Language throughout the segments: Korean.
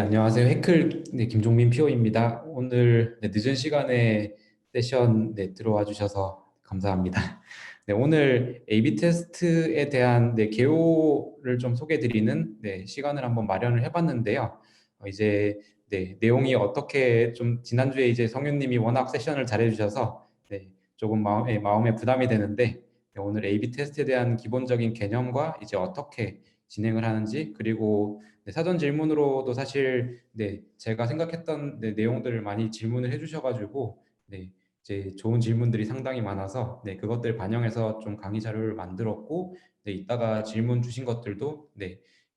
안녕하세요. 해클 김종민 PO입니다. 오늘 늦은 시간에 세션 들어와 주셔서 감사합니다. 오늘 A/B 테스트에 대한 개요를 좀 소개드리는 시간을 한번 마련을 해봤는데요. 이제 내용이 어떻게 좀 지난주에 이제 성윤님이 워낙 세션을 잘해주셔서 조금 마음에 부담이 되는데 오늘 A/B 테스트에 대한 기본적인 개념과 이제 어떻게 진행을 하는지 그리고 사전 질문으로도 사실 제가 생각했던 내용들을 많이 질문을 해주셔가지고 이제 좋은 질문들이 상당히 많아서 그것들 반영해서 좀 강의 자료를 만들었고 이따가 질문 주신 것들도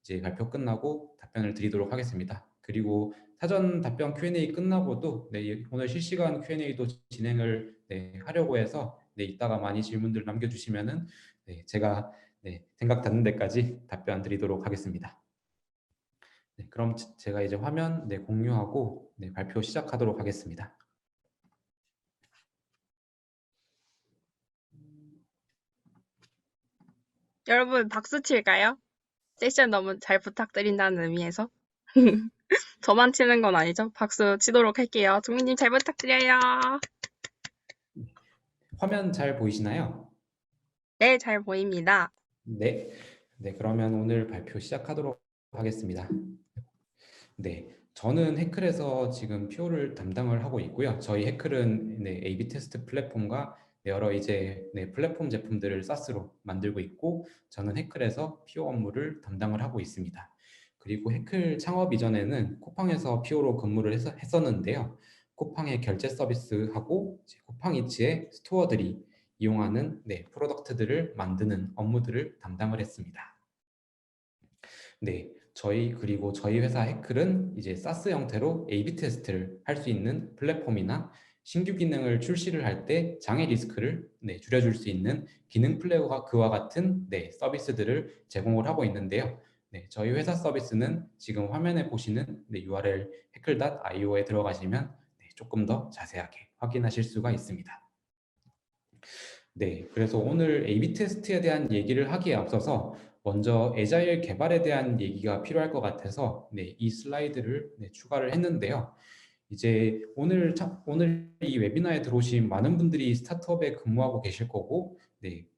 이제 발표 끝나고 답변을 드리도록 하겠습니다. 그리고 사전 답변 Q&A 끝나고도 오늘 실시간 Q&A도 진행을 하려고 해서 이따가 많이 질문들 남겨주시면은 제가 생각 닿는 데까지 답변 드리도록 하겠습니다. 그럼 제가 이제 화면 공유하고 발표 시작하도록 하겠습니다. 여러분 박수 칠까요? 세션 너무 잘 부탁드린다는 의미에서. 저만 치는 건 아니죠? 박수 치도록 할게요. 종민님 잘 부탁드려요. 화면 잘 보이시나요? 네, 잘 보입니다. 네. 그러면 오늘 발표 시작하도록 하겠습니다. 저는 해클에서 지금 PO를 담당을 하고 있고요. 저희 해클은 A/B 테스트 플랫폼과 여러 이제 플랫폼 제품들을 SaaS로 만들고 있고, 저는 해클에서 PO 업무를 담당을 하고 있습니다. 그리고 해클 창업 이전에는 쿠팡에서 PO로 근무를 했었는데요. 쿠팡의 결제 서비스하고 쿠팡이츠의 스토어들이 이용하는 프로덕트들을 만드는 업무들을 담당을 했습니다. 그리고 저희 회사 해클은 이제 사스 형태로 A/B 테스트를 할 수 있는 플랫폼이나 신규 기능을 출시를 할 때 장애 리스크를 줄여줄 수 있는 기능 플래그와 그와 같은 서비스들을 제공을 하고 있는데요. 저희 회사 서비스는 지금 화면에 보시는 URL 해클.io에 들어가시면 조금 더 자세하게 확인하실 수가 있습니다. 그래서 오늘 A/B 테스트에 대한 얘기를 하기에 앞서서 먼저 애자일 개발에 대한 얘기가 필요할 것 같아서 이 슬라이드를 추가를 했는데요. 이제 오늘 이 웨비나에 들어오신 많은 분들이 스타트업에 근무하고 계실 거고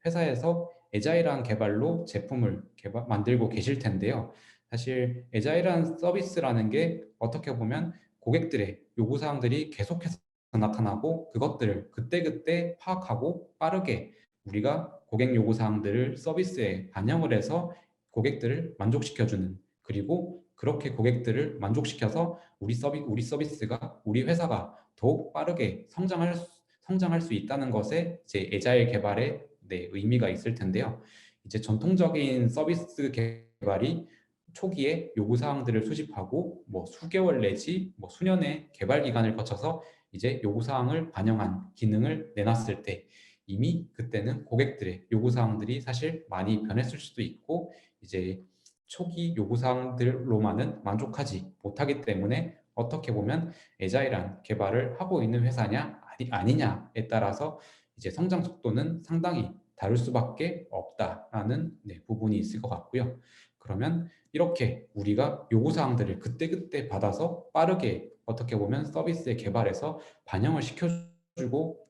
회사에서 애자일한 개발로 제품을 만들고 계실 텐데요. 사실 애자일한 서비스라는 게 어떻게 보면 고객들의 요구사항들이 계속해서 나타나고 그것들을 그때그때 파악하고 빠르게 우리가 고객 요구사항들을 서비스에 반영을 해서 고객들을 만족시켜주는, 그리고 그렇게 고객들을 만족시켜서 우리 서비스가, 우리 회사가 더욱 빠르게 성장할 수 있다는 것에 이제 애자일 개발의 의미가 있을 텐데요. 이제 전통적인 서비스 개발이 초기에 요구사항들을 수집하고 뭐 수개월 내지 뭐 수년의 개발 기간을 거쳐서 이제 요구사항을 반영한 기능을 내놨을 때 이미 그때는 고객들의 요구사항들이 사실 많이 변했을 수도 있고 이제 초기 요구사항들로만은 만족하지 못하기 때문에 어떻게 보면 애자일한 개발을 하고 있는 회사냐 아니냐에 따라서 이제 성장 속도는 상당히 다를 수밖에 없다라는 부분이 있을 것 같고요. 그러면 이렇게 우리가 요구사항들을 그때그때 받아서 빠르게 어떻게 보면 서비스에 개발해서 반영을 시켜주고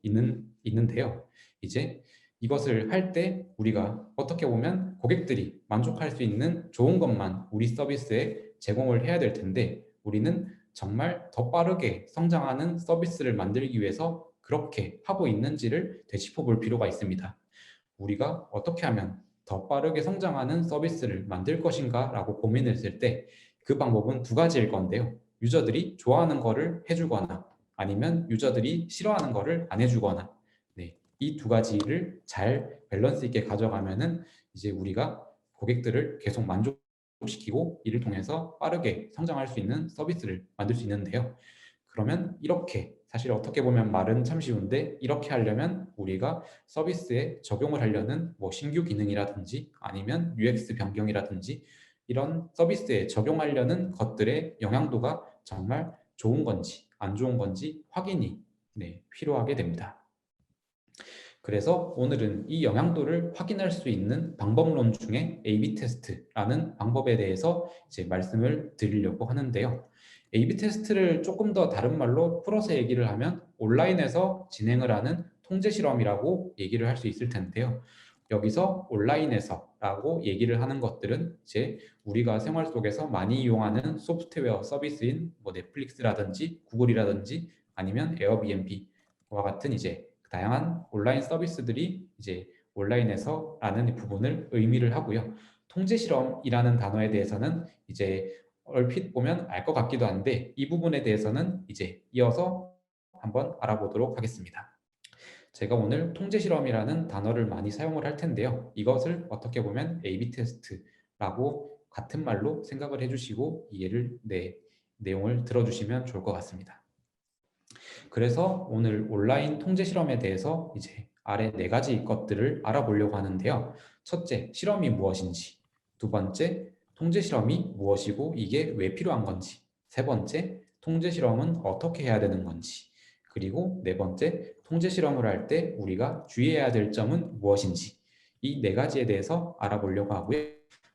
있는데요. 이제 이것을 할 때 우리가 어떻게 보면 고객들이 만족할 수 있는 좋은 것만 우리 서비스에 제공을 해야 될 텐데 우리는 정말 더 빠르게 성장하는 서비스를 만들기 위해서 그렇게 하고 있는지를 되짚어 볼 필요가 있습니다. 우리가 어떻게 하면 더 빠르게 성장하는 서비스를 만들 것인가 라고 고민했을 때 그 방법은 두 가지일 건데요. 유저들이 좋아하는 거를 해주거나 아니면 유저들이 싫어하는 거를 안 해주거나 이 두 가지를 잘 밸런스 있게 가져가면은 이제 우리가 고객들을 계속 만족시키고 이를 통해서 빠르게 성장할 수 있는 서비스를 만들 수 있는데요. 그러면 이렇게 사실 어떻게 보면 말은 참 쉬운데 이렇게 하려면 우리가 서비스에 적용을 하려는 뭐 신규 기능이라든지 아니면 UX 변경이라든지 이런 서비스에 적용하려는 것들의 영향도가 정말 좋은 건지 안 좋은 건지 확인이 필요하게 됩니다. 그래서 오늘은 이 영향도를 확인할 수 있는 방법론 중에 A/B 테스트라는 방법에 대해서 이제 말씀을 드리려고 하는데요. A/B 테스트를 조금 더 다른 말로 풀어서 얘기를 하면 온라인에서 진행을 하는 통제 실험이라고 얘기를 할 수 있을 텐데요. 여기서 온라인에서라고 얘기를 하는 것들은 이제 우리가 생활 속에서 많이 이용하는 소프트웨어 서비스인 뭐 넷플릭스라든지 구글이라든지 아니면 에어비앤비와 같은 이제 다양한 온라인 서비스들이 이제 온라인에서라는 부분을 의미를 하고요. 통제 실험이라는 단어에 대해서는 이제 얼핏 보면 알 것 같기도 한데 이 부분에 대해서는 이제 이어서 한번 알아보도록 하겠습니다. 제가 오늘 통제 실험이라는 단어를 많이 사용을 할 텐데요. 이것을 어떻게 보면 A/B 테스트라고 같은 말로 생각을 해주시고 이해를 내용을 들어주시면 좋을 것 같습니다. 그래서 오늘 온라인 통제 실험에 대해서 이제 아래 네 가지 것들을 알아보려고 하는데요. 첫째, 실험이 무엇인지. 두 번째, 통제 실험이 무엇이고 이게 왜 필요한 건지. 세 번째, 통제 실험은 어떻게 해야 되는 건지. 그리고 네 번째, 통제 실험을 할 때 우리가 주의해야 될 점은 무엇인지. 이 네 가지에 대해서 알아보려고 하고요.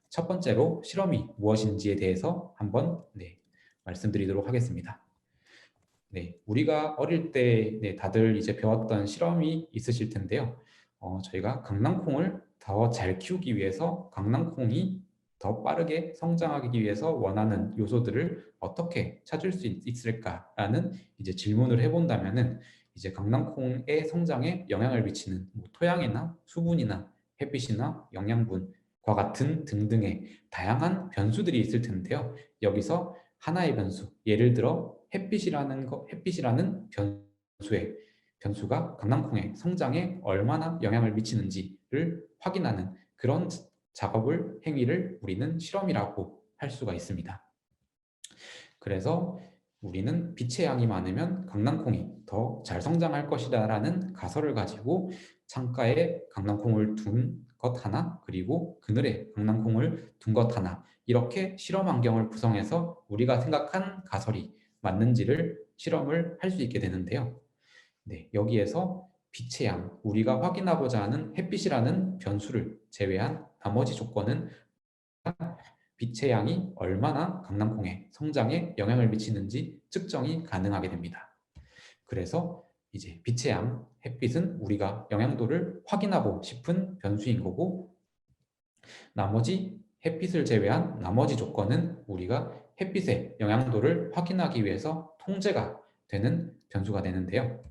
첫 번째로 실험이 무엇인지에 대해서 한번 말씀드리도록 하겠습니다. 우리가 어릴 때 다들 이제 배웠던 실험이 있으실 텐데요. 저희가 강낭콩을 더 잘 키우기 위해서 강낭콩이 더 빠르게 성장하기 위해서 원하는 요소들을 어떻게 찾을 수 있을까라는 이제 질문을 해본다면은 이제 강낭콩의 성장에 영향을 미치는 뭐 토양이나 수분이나 햇빛이나 영양분과 같은 등등의 다양한 변수들이 있을 텐데요. 여기서 하나의 변수, 예를 들어 햇빛이라는 변수가 강낭콩의 성장에 얼마나 영향을 미치는지를 확인하는 그런 행위를 우리는 실험이라고 할 수가 있습니다. 그래서 우리는 빛의 양이 많으면 강낭콩이 더 잘 성장할 것이다라는 가설을 가지고 창가에 강낭콩을 둔 것 하나, 그리고 그늘에 강낭콩을 둔 것 하나, 이렇게 실험 환경을 구성해서 우리가 생각한 가설이 맞는지를 실험을 할 수 있게 되는데요. 여기에서 빛의 양, 우리가 확인하고자 하는 햇빛이라는 변수를 제외한 나머지 조건은 빛의 양이 얼마나 강낭콩의 성장에 영향을 미치는지 측정이 가능하게 됩니다. 그래서 이제 빛의 양, 햇빛은 우리가 영향도를 확인하고 싶은 변수인 거고, 나머지 햇빛을 제외한 나머지 조건은 우리가 햇빛의 영향도를 확인하기 위해서 통제가 되는 변수가 되는데요.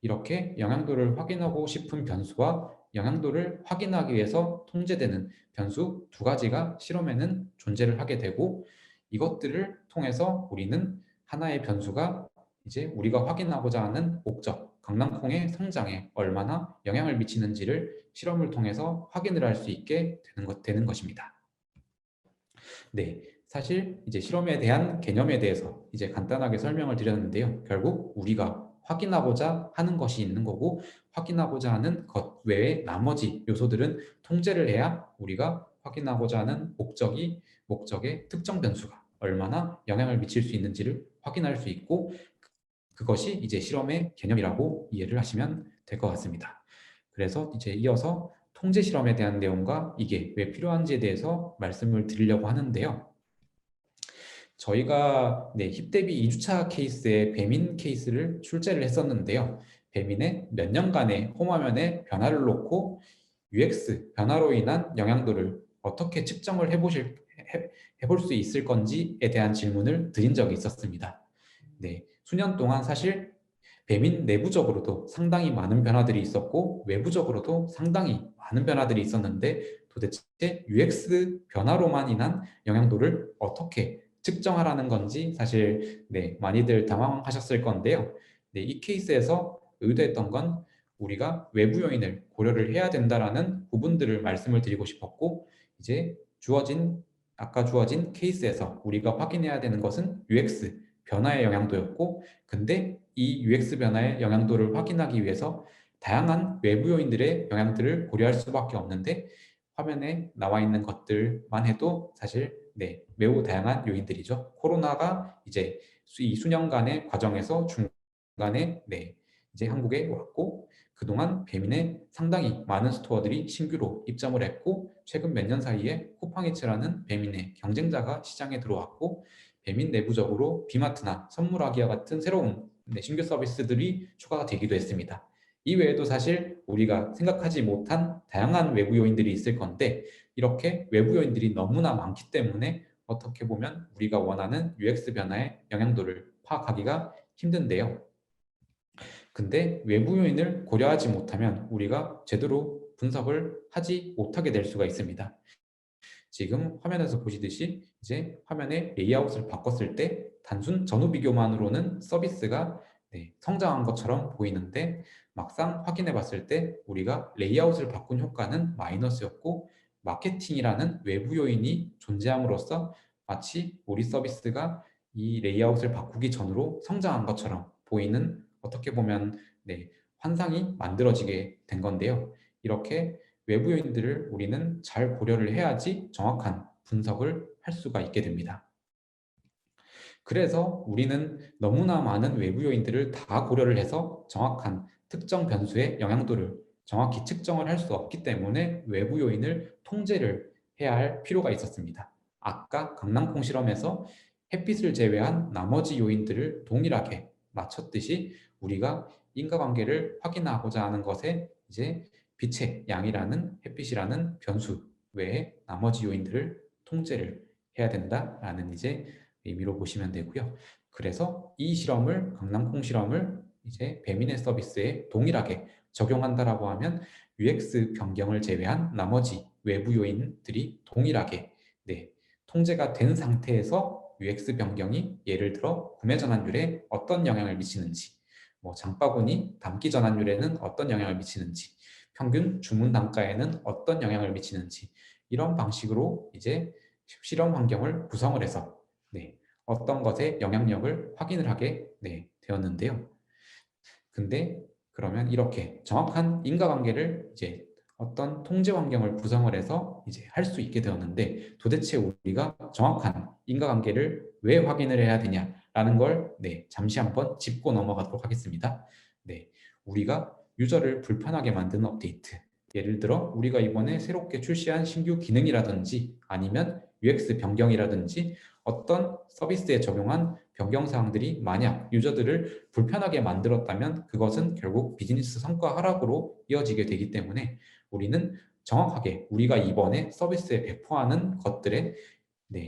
이렇게 영향도를 확인하고 싶은 변수와 영향도를 확인하기 위해서 통제되는 변수 두 가지가 실험에는 존재를 하게 되고, 이것들을 통해서 우리는 하나의 변수가 이제 우리가 확인하고자 하는 목적, 강낭콩의 성장에 얼마나 영향을 미치는지를 실험을 통해서 확인을 할 수 있게 되는 것입니다. 사실 이제 실험에 대한 개념에 대해서 이제 간단하게 설명을 드렸는데요. 결국 우리가 확인하고자 하는 것이 있는 거고, 확인하고자 하는 것 외에 나머지 요소들은 통제를 해야 우리가 확인하고자 하는 목적의 특정 변수가 얼마나 영향을 미칠 수 있는지를 확인할 수 있고, 그것이 이제 실험의 개념이라고 이해를 하시면 될 것 같습니다. 그래서 이제 이어서 통제 실험에 대한 내용과 이게 왜 필요한지에 대해서 말씀을 드리려고 하는데요. 저희가 힙대비 2주차 케이스의 배민 케이스를 출제를 했었는데요. 배민의 몇 년간의 홈화면에 변화를 놓고 UX 변화로 인한 영향도를 어떻게 측정을 해볼 수 있을 건지에 대한 질문을 드린 적이 있었습니다. 수년 동안 사실 배민 내부적으로도 상당히 많은 변화들이 있었고 외부적으로도 상당히 많은 변화들이 있었는데 도대체 UX 변화로만 인한 영향도를 어떻게 측정하라는 건지 사실 많이들 당황하셨을 건데요. 이 케이스에서 의도했던 건 우리가 외부 요인을 고려를 해야 된다라는 부분들을 말씀을 드리고 싶었고, 이제 아까 주어진 케이스에서 우리가 확인해야 되는 것은 UX 변화의 영향도였고, 근데 이 UX 변화의 영향도를 확인하기 위해서 다양한 외부 요인들의 영향들을 고려할 수밖에 없는데, 화면에 나와 있는 것들만 해도 사실 매우 다양한 요인들이죠. 코로나가 이제 이 수년간의 과정에서 중간에 이제 한국에 왔고, 그동안 배민에 상당히 많은 스토어들이 신규로 입점을 했고, 최근 몇 년 사이에 쿠팡이츠라는 배민의 경쟁자가 시장에 들어왔고, 배민 내부적으로 비마트나 선물하기와 같은 새로운 신규 서비스들이 추가가 되기도 했습니다. 이 외에도 사실 우리가 생각하지 못한 다양한 외부 요인들이 있을 건데 이렇게 외부 요인들이 너무나 많기 때문에 어떻게 보면 우리가 원하는 UX 변화의 영향도를 파악하기가 힘든데요. 근데 외부 요인을 고려하지 못하면 우리가 제대로 분석을 하지 못하게 될 수가 있습니다. 지금 화면에서 보시듯이 이제 화면의 레이아웃을 바꿨을 때 단순 전후 비교만으로는 서비스가 성장한 것처럼 보이는데 막상 확인해 봤을 때 우리가 레이아웃을 바꾼 효과는 마이너스였고 마케팅이라는 외부 요인이 존재함으로써 마치 우리 서비스가 이 레이아웃을 바꾸기 전으로 성장한 것처럼 보이는 어떻게 보면 환상이 만들어지게 된 건데요. 이렇게 외부 요인들을 우리는 잘 고려를 해야지 정확한 분석을 할 수가 있게 됩니다. 그래서 우리는 너무나 많은 외부 요인들을 다 고려를 해서 정확한 특정 변수의 영향도를 정확히 측정을 할 수 없기 때문에 외부 요인을 통제를 해야 할 필요가 있었습니다. 아까 강낭콩 실험에서 햇빛을 제외한 나머지 요인들을 동일하게 맞췄듯이 우리가 인과관계를 확인하고자 하는 것에 이제 빛의 양이라는 햇빛이라는 변수 외에 나머지 요인들을 통제를 해야 된다라는 이제 의미로 보시면 되고요. 그래서 이 실험을 강낭콩 실험을 이제 배민의 서비스에 동일하게 적용한다라고 하면 UX 변경을 제외한 나머지 외부 요인들이 동일하게 통제가 된 상태에서 UX 변경이 예를 들어 구매 전환율에 어떤 영향을 미치는지, 뭐 장바구니 담기 전환율에는 어떤 영향을 미치는지, 평균 주문 단가에는 어떤 영향을 미치는지 이런 방식으로 이제 실험 환경을 구성을 해서 어떤 것의 영향력을 확인을 하게 되었는데요. 근데 그러면 이렇게 정확한 인과관계를 이제 어떤 통제 환경을 구성을 해서 이제 할 수 있게 되었는데 도대체 우리가 정확한 인과관계를 왜 확인을 해야 되냐라는 걸 잠시 한번 짚고 넘어가도록 하겠습니다. 우리가 유저를 불편하게 만드는 업데이트, 예를 들어 우리가 이번에 새롭게 출시한 신규 기능이라든지 아니면 UX 변경이라든지 어떤 서비스에 적용한 변경 사항들이 만약 유저들을 불편하게 만들었다면 그것은 결국 비즈니스 성과 하락으로 이어지게 되기 때문에 우리는 정확하게 우리가 이번에 서비스에 배포하는 것들의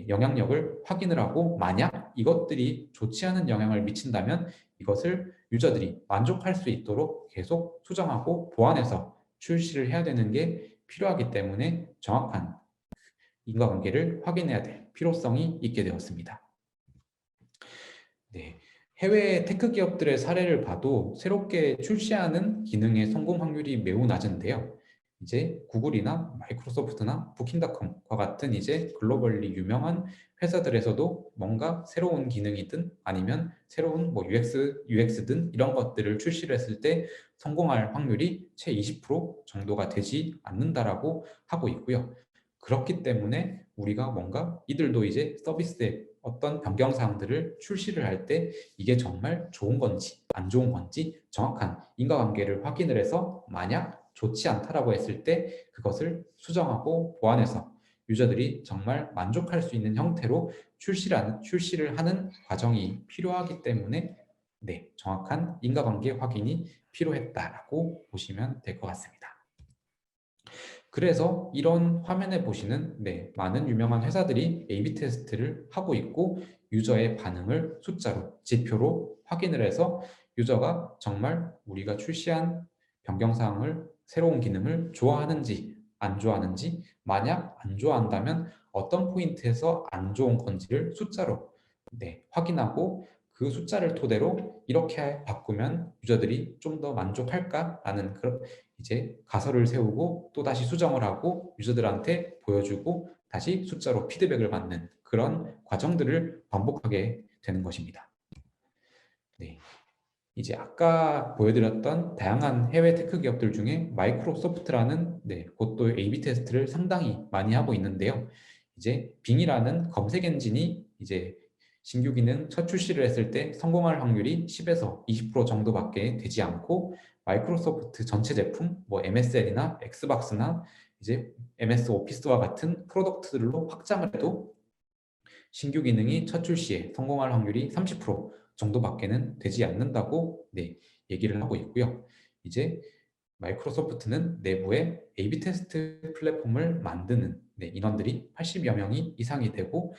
영향력을 확인을 하고 만약 이것들이 좋지 않은 영향을 미친다면 이것을 유저들이 만족할 수 있도록 계속 수정하고 보완해서 출시를 해야 되는 게 필요하기 때문에 정확한 인과관계를 확인해야 될 필요성이 있게 되었습니다. 해외 테크 기업들의 사례를 봐도 새롭게 출시하는 기능의 성공 확률이 매우 낮은데요. 이제 구글이나 마이크로소프트나 부킹닷컴과 같은 이제 글로벌리 유명한 회사들에서도 뭔가 새로운 기능이든 아니면 새로운 뭐 UX든 이런 것들을 출시를 했을 때 성공할 확률이 채 20% 정도가 되지 않는다라고 하고 있고요. 그렇기 때문에 우리가 뭔가 이들도 이제 서비스에 어떤 변경 사항들을 출시를 할 때 이게 정말 좋은 건지 안 좋은 건지 정확한 인과관계를 확인을 해서 만약 좋지 않다라고 했을 때 그것을 수정하고 보완해서 유저들이 정말 만족할 수 있는 형태로 출시를 하는 과정이 필요하기 때문에 정확한 인과관계 확인이 필요했다라고 보시면 될 것 같습니다. 그래서 이런 화면에 보시는 많은 유명한 회사들이 A/B 테스트를 하고 있고 유저의 반응을 숫자로, 지표로 확인을 해서 유저가 정말 우리가 출시한 변경사항을, 새로운 기능을 좋아하는지 안 좋아하는지, 만약 안 좋아한다면 어떤 포인트에서 안 좋은 건지를 숫자로 확인하고 그 숫자를 토대로 이렇게 바꾸면 유저들이 좀 더 만족할까라는 그런 이제 가설을 세우고 또 다시 수정을 하고 유저들한테 보여주고 다시 숫자로 피드백을 받는 그런 과정들을 반복하게 되는 것입니다. 이제 아까 보여드렸던 다양한 해외 테크 기업들 중에 마이크로소프트라는 곳도 A/B 테스트를 상당히 많이 하고 있는데요. 이제 빙이라는 검색 엔진이 이제 신규 기능 첫 출시를 했을 때 성공할 확률이 10에서 20% 정도밖에 되지 않고 마이크로소프트 전체 제품, 뭐 MSL이나 엑스박스나 이제 MS 오피스와 같은 프로덕트들로 확장을 해도 신규 기능이 첫 출시에 성공할 확률이 30% 정도밖에는 되지 않는다고 얘기를 하고 있고요. 이제 마이크로소프트는 내부에 A/B 테스트 플랫폼을 만드는 인원들이 80여 명이 이상이 되고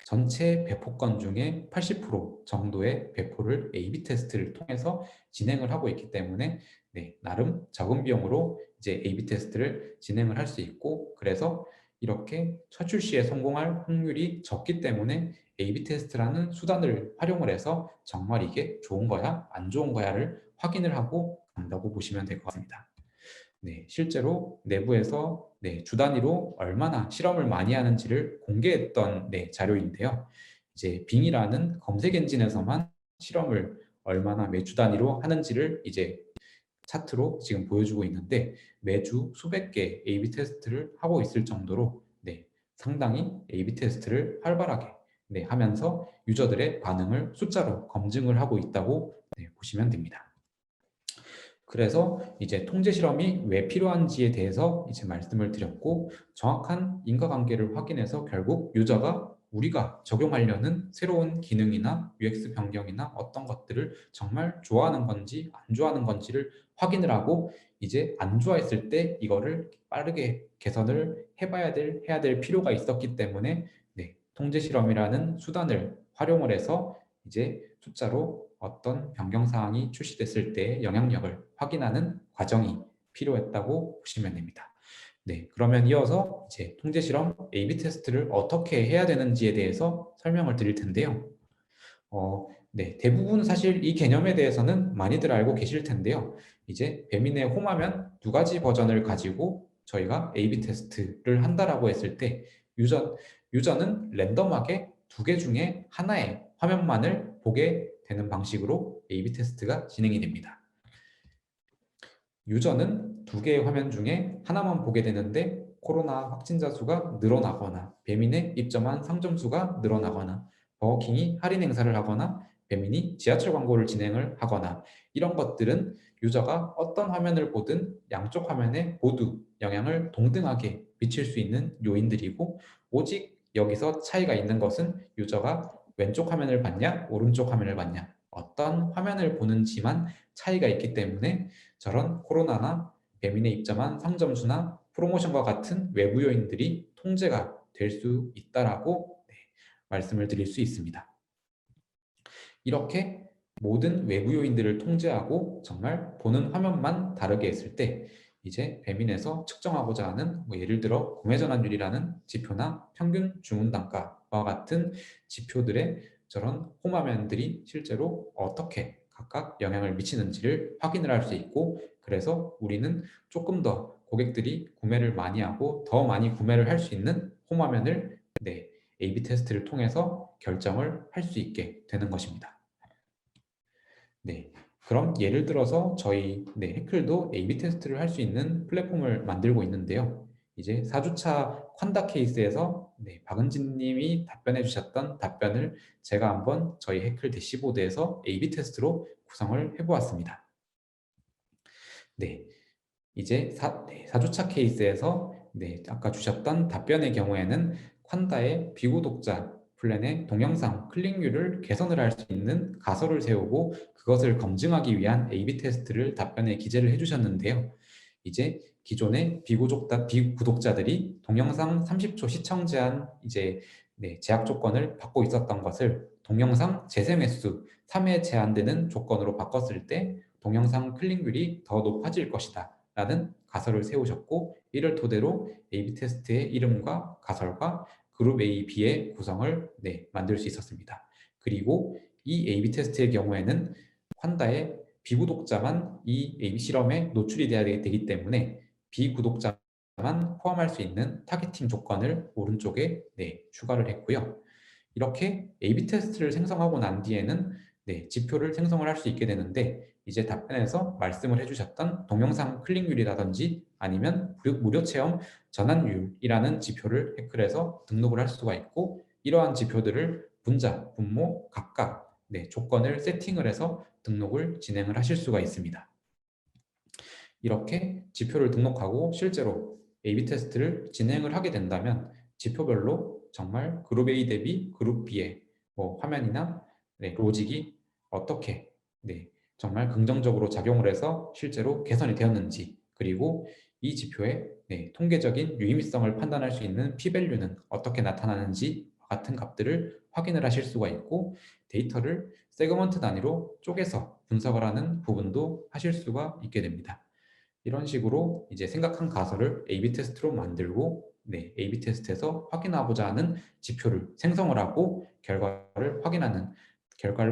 전체 배포건 중에 80% 정도의 배포를 A/B 테스트를 통해서 진행을 하고 있기 때문에 나름 적은 비용으로 이제 A/B 테스트를 진행을 할 수 있고, 그래서 이렇게 첫 출시에 성공할 확률이 적기 때문에 A/B 테스트라는 수단을 활용을 해서 정말 이게 좋은 거야, 안 좋은 거야를 확인을 하고 간다고 보시면 될 것 같습니다. 실제로 내부에서 주 단위로 얼마나 실험을 많이 하는지를 공개했던 자료인데요. 이제 빙이라는 검색 엔진에서만 실험을 얼마나 매주 단위로 하는지를 이제 차트로 지금 보여주고 있는데, 매주 수백 개 A/B 테스트를 하고 있을 정도로 상당히 A/B 테스트를 활발하게 하면서 유저들의 반응을 숫자로 검증을 하고 있다고 보시면 됩니다. 그래서 이제 통제 실험이 왜 필요한지에 대해서 이제 말씀을 드렸고, 정확한 인과관계를 확인해서 결국 유저가 우리가 적용하려는 새로운 기능이나 UX 변경이나 어떤 것들을 정말 좋아하는 건지 안 좋아하는 건지를 확인을 하고, 이제 안 좋아했을 때 이거를 빠르게 개선을 해야 될 필요가 있었기 때문에 통제 실험이라는 수단을 활용을 해서 이제 숫자로 어떤 변경 사항이 출시됐을 때 영향력을 확인하는 과정이 필요했다고 보시면 됩니다. 그러면 이어서 이제 통제 실험 A/B 테스트를 어떻게 해야 되는지에 대해서 설명을 드릴 텐데요. 대부분 사실 이 개념에 대해서는 많이들 알고 계실 텐데요. 이제 배민의 홈화면 두 가지 버전을 가지고 저희가 A/B 테스트를 한다라고 했을 때 유저는 랜덤하게 두 개 중에 하나의 화면만을 보게 되는 방식으로 A/B 테스트가 진행이 됩니다. 유저는 두 개의 화면 중에 하나만 보게 되는데 코로나 확진자 수가 늘어나거나 배민의 입점한 상점 수가 늘어나거나 버거킹이 할인 행사를 하거나 배민이 지하철 광고를 진행을 하거나, 이런 것들은 유저가 어떤 화면을 보든 양쪽 화면에 모두 영향을 동등하게 미칠 수 있는 요인들이고, 오직 여기서 차이가 있는 것은 유저가 왼쪽 화면을 봤냐 오른쪽 화면을 봤냐 어떤 화면을 보는지만 차이가 있기 때문에, 저런 코로나나 배민에 입점한 상점수나 프로모션과 같은 외부 요인들이 통제가 될 수 있다라고 말씀을 드릴 수 있습니다. 이렇게 모든 외부 요인들을 통제하고 정말 보는 화면만 다르게 했을 때 이제 배민에서 측정하고자 하는 예를 들어 구매 전환율이라는 지표나 평균 주문 단가와 같은 지표들의 저런 홈화면들이 실제로 어떻게 각각 영향을 미치는지를 확인을 할 수 있고, 그래서 우리는 조금 더 고객들이 구매를 많이 하고 더 많이 구매를 할 수 있는 홈화면을 A/B 테스트를 통해서 결정을 할 수 있게 되는 것입니다. 그럼 예를 들어서 저희 해클도 A/B 테스트를 할 수 있는 플랫폼을 만들고 있는데요. 이제 4주차 콴다 케이스에서 박은진 님이 답변해 주셨던 답변을 제가 한번 저희 해클 대시보드에서 A/B 테스트로 구성을 해보았습니다. 이제 4주차 케이스에서 아까 주셨던 답변의 경우에는 콴다의 비구독자 플랜의 동영상 클릭률을 개선을 할 수 있는 가설을 세우고 그것을 검증하기 위한 A/B 테스트를 답변에 기재를 해주셨는데요. 이제 기존의 비구독자들이 동영상 30초 시청 제한 제약 조건을 받고 있었던 것을 동영상 재생 횟수 3회 제한되는 조건으로 바꿨을 때 동영상 클릭률이 더 높아질 것이다 라는 가설을 세우셨고, 이를 토대로 A/B 테스트의 이름과 가설과 그룹 A, B의 구성을 만들 수 있었습니다. 그리고 이 A/B 테스트의 경우에는 콴다의 비구독자만 이 A/B 실험에 노출이 돼야 되기 때문에 비구독자만 포함할 수 있는 타겟팅 조건을 오른쪽에 추가를 했고요. 이렇게 A/B 테스트를 생성하고 난 뒤에는 지표를 생성을 할 수 있게 되는데, 이제 답변에서 말씀을 해주셨던 동영상 클릭률이라든지 아니면 무료 체험 전환율이라는 지표를 해클해서 등록을 할 수가 있고, 이러한 지표들을 분자, 분모 각각 조건을 세팅을 해서 등록을 진행을 하실 수가 있습니다. 이렇게 지표를 등록하고 실제로 A/B 테스트를 진행을 하게 된다면 지표별로 정말 그룹 A 대비 그룹 B의 뭐 화면이나 로직이 어떻게 정말 긍정적으로 작용을 해서 실제로 개선이 되었는지, 그리고 이 지표의 통계적인 유의미성을 판단할 수 있는 p-value는 어떻게 나타나는지 같은 값들을 확인을 하실 수가 있고, 데이터를 세그먼트 단위로 쪼개서 분석을 하는 부분도 하실 수가 있게 됩니다. 이런 식으로 이제 생각한 가설을 A/B 테스트로 만들고 A/B 테스트에서 확인하고자 하는 지표를 생성을 하고 결과를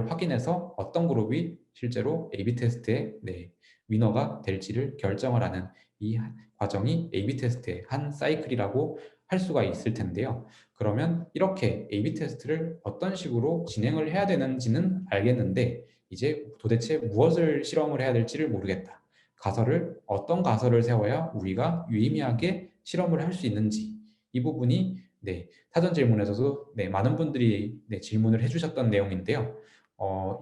확인해서 어떤 그룹이 실제로 A/B 테스트의 위너가 될지를 결정을 하는 이 과정이 A/B 테스트의 한 사이클이라고 할 수가 있을 텐데요. 그러면 이렇게 A/B 테스트를 어떤 식으로 진행을 해야 되는지는 알겠는데, 이제 도대체 무엇을 실험을 해야 될지를 모르겠다. 어떤 가설을 세워야 우리가 유의미하게 실험을 할 수 있는지, 이 부분이 사전 질문에서도 많은 분들이 질문을 해주셨던 내용인데요.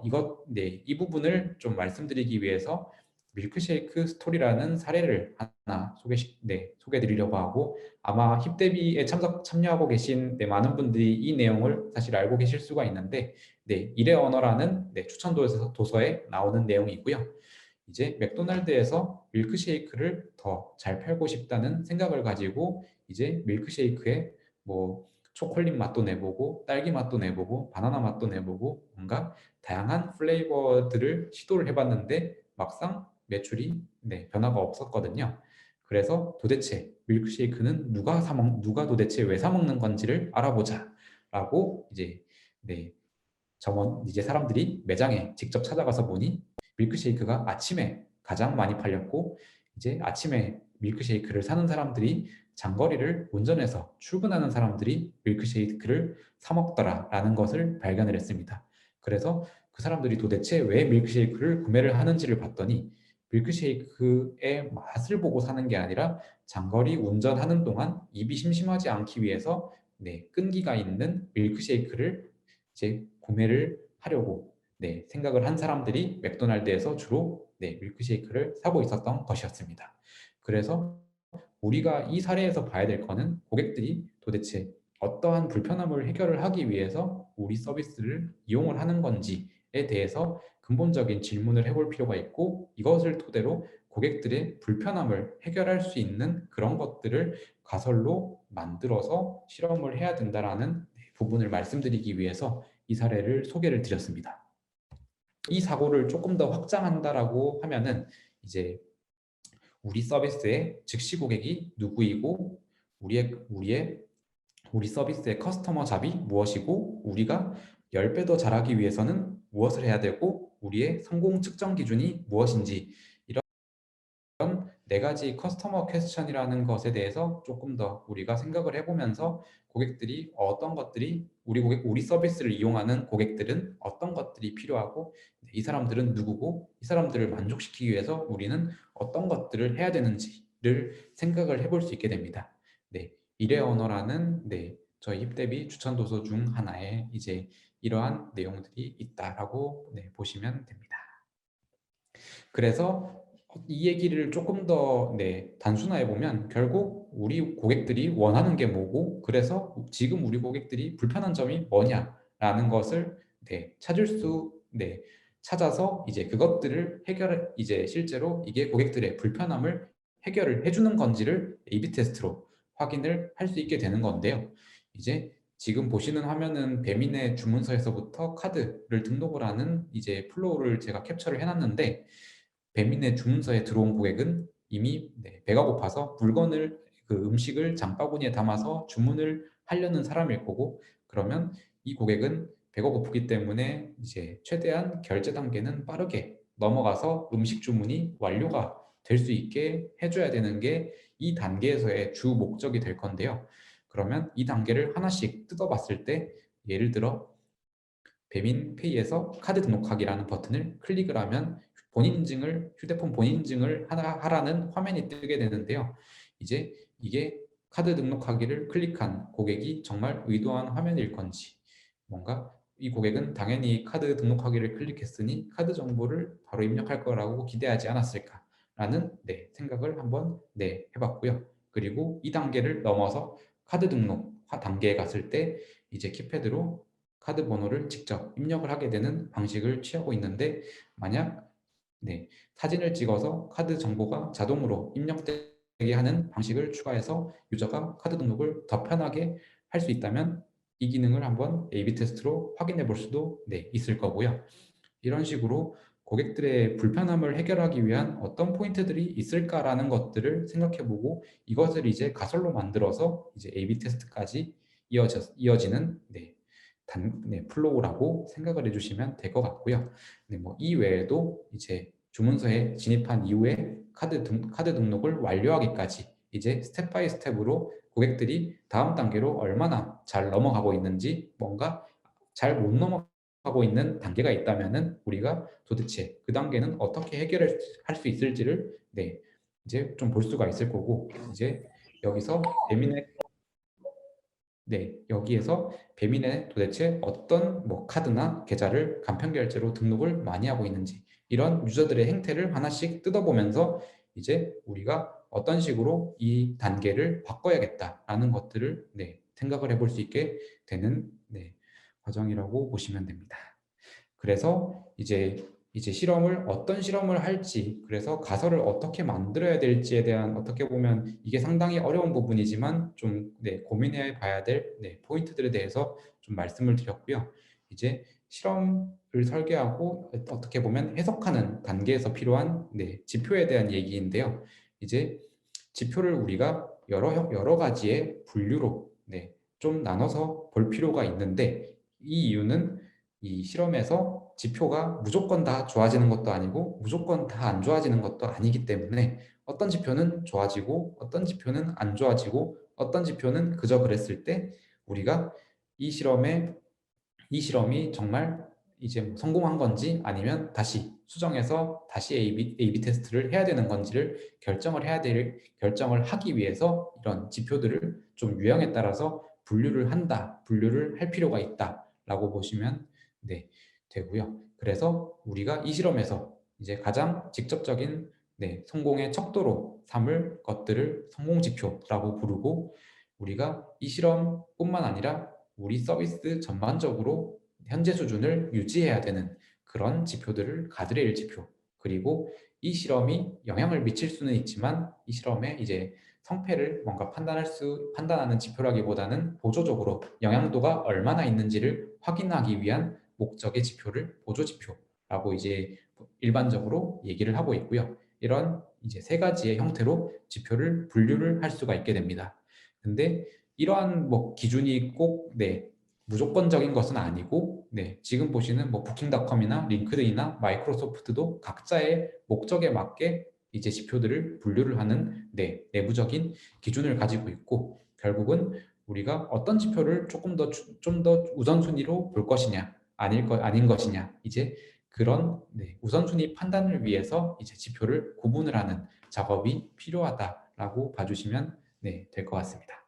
이 부분을 좀 말씀드리기 위해서 밀크쉐이크 스토리라는 사례를 하나 소개드리려고 하고, 아마 힙대비에 참여하고 계신 많은 분들이 이 내용을 사실 알고 계실 수가 있는데, 일의 언어라는 추천 도서에 나오는 내용이고요. 이제 맥도날드에서 밀크쉐이크를 더 잘 팔고 싶다는 생각을 가지고 이제 밀크쉐이크에 뭐 초콜릿 맛도 내보고 딸기 맛도 내보고 바나나 맛도 내보고 뭔가 다양한 플레이버들을 시도를 해봤는데 막상 매출이 변화가 없었거든요. 그래서 도대체 밀크쉐이크는 누가 도대체 왜 사 먹는 건지를 알아보자라고 이제 사람들이 매장에 직접 찾아가서 보니 밀크쉐이크가 아침에 가장 많이 팔렸고, 이제 아침에 밀크쉐이크를 사는 사람들이 장거리를 운전해서 출근하는 사람들이 밀크쉐이크를 사 먹더라라는 것을 발견을 했습니다. 그래서 그 사람들이 도대체 왜 밀크쉐이크를 구매를 하는지를 봤더니 밀크쉐이크의 맛을 보고 사는 게 아니라 장거리 운전하는 동안 입이 심심하지 않기 위해서 끈기가 있는 밀크쉐이크를 이제 구매를 하려고 생각을 한 사람들이 맥도날드에서 주로 밀크쉐이크를 사고 있었던 것이었습니다. 그래서 우리가 이 사례에서 봐야 될 거는 고객들이 도대체 어떠한 불편함을 해결을 하기 위해서 우리 서비스를 이용을 하는 건지에 대해서 근본적인 질문을 해볼 필요가 있고, 이것을 토대로 고객들의 불편함을 해결할 수 있는 그런 것들을 가설로 만들어서 실험을 해야 된다라는 부분을 말씀드리기 위해서 이 사례를 소개를 드렸습니다. 이 사고를 조금 더 확장한다라고 하면은 이제 우리 서비스의 즉시 고객이 누구이고 우리 서비스의 커스터머 잡이 무엇이고 우리가 10배 더 잘하기 위해서는 무엇을 해야 되고 우리의 성공 측정 기준이 무엇인지, 이런 네 가지 커스터머 퀘스천이라는 것에 대해서 조금 더 우리가 생각을 해보면서 고객들이 어떤 것들이 우리 서비스를 이용하는 고객들은 어떤 것들이 필요하고 이 사람들은 누구고 이 사람들을 만족시키기 위해서 우리는 어떤 것들을 해야 되는지를 생각을 해볼 수 있게 됩니다. 일의 언어라는 저희 힙대비 추천 도서 중 하나에 이제 이러한 내용들이 있다라고 보시면 됩니다. 그래서 이 얘기를 조금 더 단순화해 보면 결국 우리 고객들이 원하는 게 뭐고, 그래서 지금 우리 고객들이 불편한 점이 뭐냐라는 것을 찾아서 이제 그것들을 이제 실제로 이게 고객들의 불편함을 해결을 해주는 건지를 A/B 테스트로 확인을 할 수 있게 되는 건데요. 이제 지금 보시는 화면은 배민의 주문서에서부터 카드를 등록을 하는 이제 플로우를 제가 캡처를 해놨는데, 배민의 주문서에 들어온 고객은 이미 배가 고파서 음식을 장바구니에 담아서 주문을 하려는 사람일 거고, 그러면 이 고객은 배가 고프기 때문에 이제 최대한 결제 단계는 빠르게 넘어가서 음식 주문이 완료가 될 수 있게 해줘야 되는 게 이 단계에서의 주 목적이 될 건데요. 그러면 이 단계를 하나씩 뜯어봤을 때, 예를 들어 배민페이에서 카드 등록하기라는 버튼을 클릭을 하면 휴대폰 본인 인증을 하라는 화면이 뜨게 되는데요. 이제 이게 카드 등록하기를 클릭한 고객이 정말 의도한 화면일 건지, 뭔가 이 고객은 당연히 카드 등록하기를 클릭했으니 카드 정보를 바로 입력할 거라고 기대하지 않았을까라는 생각을 한번 해봤고요. 그리고 이 단계를 넘어서 카드 등록 단계에 갔을 때 이제 키패드로 카드 번호를 직접 입력을 하게 되는 방식을 취하고 있는데, 만약 사진을 찍어서 카드 정보가 자동으로 입력되게 하는 방식을 추가해서 유저가 카드 등록을 더 편하게 할 수 있다면 이 기능을 한번 A/B 테스트로 확인해 볼 수도 있을 거고요. 이런 식으로 고객들의 불편함을 해결하기 위한 어떤 포인트들이 있을까라는 것들을 생각해보고, 이것을 이제 가설로 만들어서 이제 A/B 테스트까지 이어지는 플로우라고 생각을 해주시면 될 것 같고요. 이 외에도 이제 주문서에 진입한 이후에 카드 등록을 완료하기까지 이제 스텝 바이 스텝으로 고객들이 다음 단계로 얼마나 잘 넘어가고 있는지, 뭔가 잘 못 넘어가고 있는 단계가 있다면은 우리가 도대체 그 단계는 어떻게 해결할 수 있을지를 이제 좀 볼 수가 있을 거고, 이제 여기서 여기에서 배민에 도대체 어떤 카드나 계좌를 간편 결제로 등록을 많이 하고 있는지, 이런 유저들의 행태를 하나씩 뜯어보면서 이제 우리가 어떤 식으로 이 단계를 바꿔야겠다라는 것들을 생각을 해볼 수 있게 되는 과정이라고 보시면 됩니다. 그래서 이제 실험을 어떤 실험을 할지, 그래서 가설을 어떻게 만들어야 될지에 대한, 어떻게 보면 이게 상당히 어려운 부분이지만 좀 고민해 봐야 될 포인트들에 대해서 좀 말씀을 드렸고요. 이제 실험을 설계하고 어떻게 보면 해석하는 단계에서 필요한 지표에 대한 얘기인데요. 이제 지표를 우리가 여러 가지의 분류로 좀 나눠서 볼 필요가 있는데, 이 이유는 이 실험에서 지표가 무조건 다 좋아지는 것도 아니고 무조건 다 안 좋아지는 것도 아니기 때문에, 어떤 지표는 좋아지고 어떤 지표는 안 좋아지고 어떤 지표는 그저 그랬을 때, 우리가 이 실험이 정말 이제 성공한 건지, 아니면 다시 수정해서 다시 A/B 테스트를 해야 되는 건지를 결정을 하기 위해서 이런 지표들을 좀 유형에 따라서 분류를 할 필요가 있다라고 보시면 되고요. 그래서 우리가 이 실험에서 이제 가장 직접적인 성공의 척도로 삼을 것들을 성공 지표라고 부르고, 우리가 이 실험뿐만 아니라 우리 서비스 전반적으로 현재 수준을 유지해야 되는 그런 지표들을 가드레일 지표, 그리고 이 실험이 영향을 미칠 수는 있지만 이 실험의 이제 성패를 뭔가 판단하는 지표라기보다는 보조적으로 영향도가 얼마나 있는지를 확인하기 위한 목적의 지표를 보조 지표라고 이제 일반적으로 얘기를 하고 있고요. 이런 이제 세 가지의 형태로 지표를 분류를 할 수가 있게 됩니다. 근데 이러한 기준이 꼭 무조건적인 것은 아니고, 지금 보시는 부킹닷컴이나 링크드인이나 마이크로소프트도 각자의 목적에 맞게 이제 지표들을 분류를 하는 내부적인 기준을 가지고 있고, 결국은 우리가 어떤 지표를 좀 더 우선순위로 볼 것이냐 아닌 것이냐, 이제 그런 우선순위 판단을 위해서 이제 지표를 구분을 하는 작업이 필요하다라고 봐주시면 될 것 같습니다.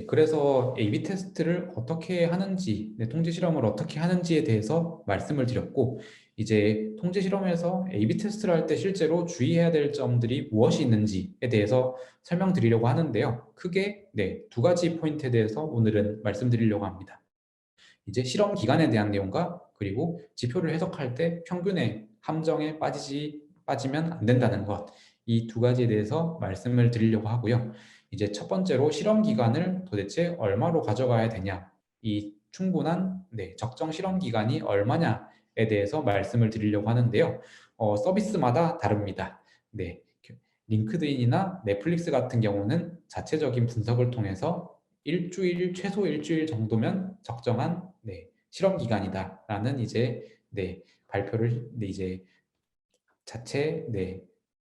그래서 A/B 테스트를 어떻게 하는지, 통제 실험을 어떻게 하는지에 대해서 말씀을 드렸고, 이제 통제 실험에서 A/B 테스트를 할 때 실제로 주의해야 될 점들이 무엇이 있는지에 대해서 설명드리려고 하는데요. 크게 두 가지 포인트에 대해서 오늘은 말씀드리려고 합니다. 이제 실험 기간에 대한 내용과, 그리고 지표를 해석할 때 평균의 함정에 빠지면 안 된다는 것, 이 두 가지에 대해서 말씀을 드리려고 하고요. 이제 첫 번째로 실험 기간을 도대체 얼마로 가져가야 되냐, 이 충분한 적정 실험 기간이 얼마냐에 대해서 말씀을 드리려고 하는데요. 서비스마다 다릅니다. 링크드인이나 넷플릭스 같은 경우는 자체적인 분석을 통해서 최소 일주일 정도면 적정한 실험 기간이다라는 이제 발표를 이제 자체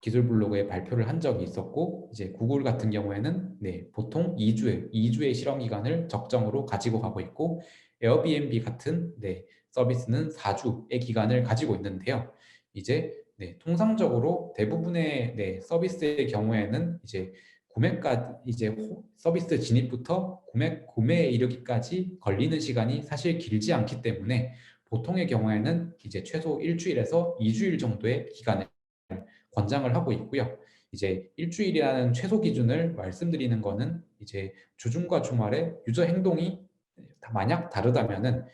기술 블로그에 발표를 한 적이 있었고, 이제 구글 같은 경우에는 보통 2주의 실험 기간을 적정으로 가지고 가고 있고, 에어비앤비 같은 서비스는 4주의 기간을 가지고 있는데요. 이제 통상적으로 대부분의 서비스의 경우에는 이제 서비스 진입부터 구매에 이르기까지 걸리는 시간이 사실 길지 않기 때문에, 보통의 경우에는 이제 최소 일주일에서 2주일 정도의 기간을 권장을 하고 있고요. 이제 일주일이라는 최소 기준을 말씀드리는 거는 이제 주중과 주말에 유저 행동이 만약 다르다면은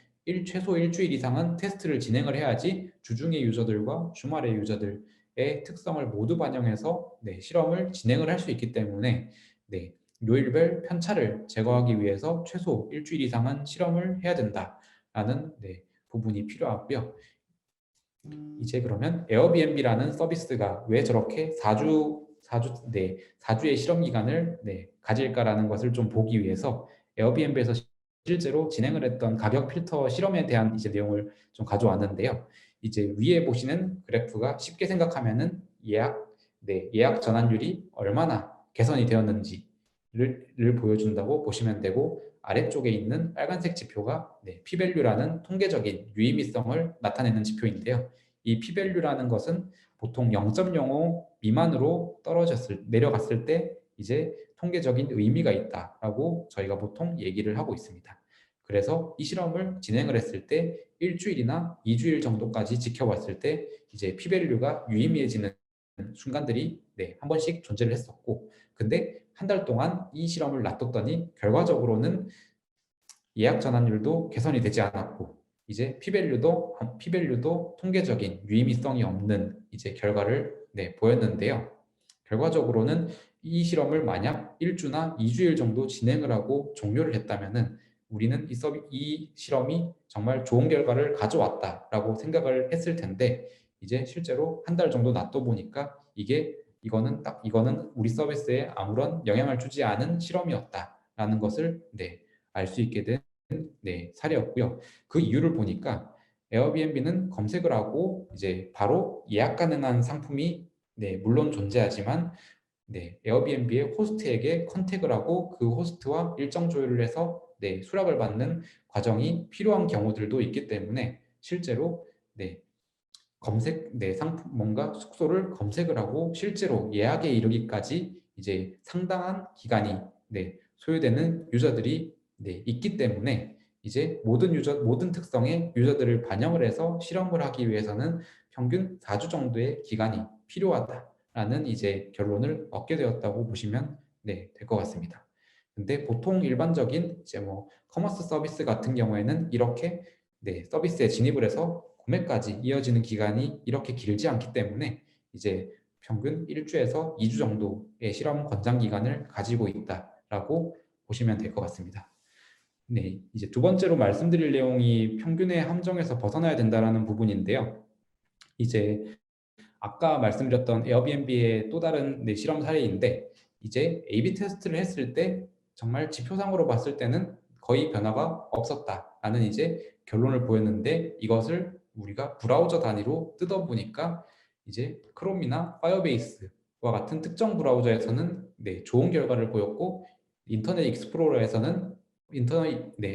최소 일주일 이상은 테스트를 진행을 해야지 주중의 유저들과 주말의 유저들의 특성을 모두 반영해서 실험을 진행을 할 수 있기 때문에 요일별 편차를 제거하기 위해서 최소 일주일 이상은 실험을 해야 된다라는 부분이 필요하고요. 이제 그러면 에어비앤비라는 서비스가 왜 저렇게 4주의 실험 기간을 가질까라는 것을 좀 보기 위해서 에어비앤비에서 실제로 진행을 했던 가격 필터 실험에 대한 이제 내용을 좀 가져왔는데요. 이제 위에 보시는 그래프가 쉽게 생각하면은 예약 전환율이 얼마나 개선이 되었는지를 보여준다고 보시면 되고, 아래쪽에 있는 빨간색 지표가 P-value라는 통계적인 유의미성을 나타내는 지표인데요. 이 P-value라는 것은 보통 0.05 미만으로 내려갔을 때 이제 통계적인 의미가 있다라고 저희가 보통 얘기를 하고 있습니다. 그래서 이 실험을 진행을 했을 때 일주일이나 2주일 정도까지 지켜봤을 때 이제 P-value가 유의미해지는 순간들이 한 번씩 존재를 했었고, 근데 한 달 동안 이 실험을 놔뒀더니 결과적으로는 예약 전환율도 개선이 되지 않았고, 이제 P-value도 통계적인 유의미성이 없는 이제 결과를 보였는데요. 결과적으로는 이 실험을 만약 1주나 2주일 정도 진행을 하고 종료를 했다면은 우리는 이 실험이 정말 좋은 결과를 가져왔다라고 생각을 했을 텐데, 이제 실제로 한 달 정도 놔둬 보니까 이거는 우리 서비스에 아무런 영향을 주지 않은 실험이었다라는 것을 알 수 있게 된 사례였고요. 그 이유를 보니까 에어비앤비는 검색을 하고 이제 바로 예약 가능한 상품이 물론 존재하지만 에어비앤비의 호스트에게 컨택을 하고 그 호스트와 일정 조율을 해서 수락을 받는 과정이 필요한 경우들도 있기 때문에 실제로 상품 뭔가 숙소를 검색을 하고 실제로 예약에 이르기까지 이제 상당한 기간이 소요되는 유저들이 있기 때문에 이제 모든 특성의 유저들을 반영을 해서 실험을 하기 위해서는 평균 4주 정도의 기간이 필요하다라는 이제 결론을 얻게 되었다고 보시면 될 것 같습니다. 근데 보통 일반적인 이제 뭐 커머스 서비스 같은 경우에는 이렇게 서비스에 진입을 해서 구매까지 이어지는 기간이 이렇게 길지 않기 때문에 이제 평균 1주에서 2주 정도의 실험 권장 기간을 가지고 있다라고 보시면 될 것 같습니다. 이제 두 번째로 말씀드릴 내용이 평균의 함정에서 벗어나야 된다라는 부분인데요. 이제 아까 말씀드렸던 에어비앤비의 또 다른 실험 사례인데, 이제 A/B 테스트를 했을 때 정말 지표상으로 봤을 때는 거의 변화가 없었다라는 이제 결론을 보였는데, 이것을 우리가 브라우저 단위로 뜯어보니까 이제 크롬이나 파이어베이스와 같은 특정 브라우저에서는 좋은 결과를 보였고, 인터넷 익스플로러에서는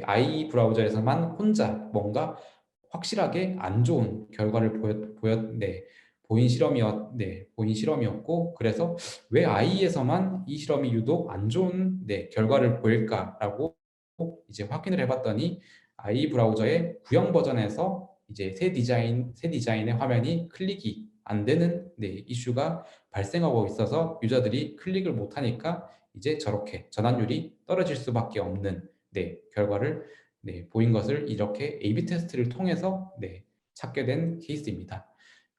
IE 브라우저에서만 혼자 뭔가 확실하게 안 좋은 결과를 보인 실험이었고, 그래서 왜 IE에서만 이 실험이 유독 안 좋은 결과를 보일까라고 이제 확인을 해봤더니, IE 브라우저의 구형 버전에서 이제 새 디자인의 화면이 클릭이 안 되는 이슈가 발생하고 있어서 유저들이 클릭을 못 하니까 이제 저렇게 전환율이 떨어질 수밖에 없는 결과를 보인 것을 이렇게 A/B 테스트를 통해서 찾게 된 케이스입니다.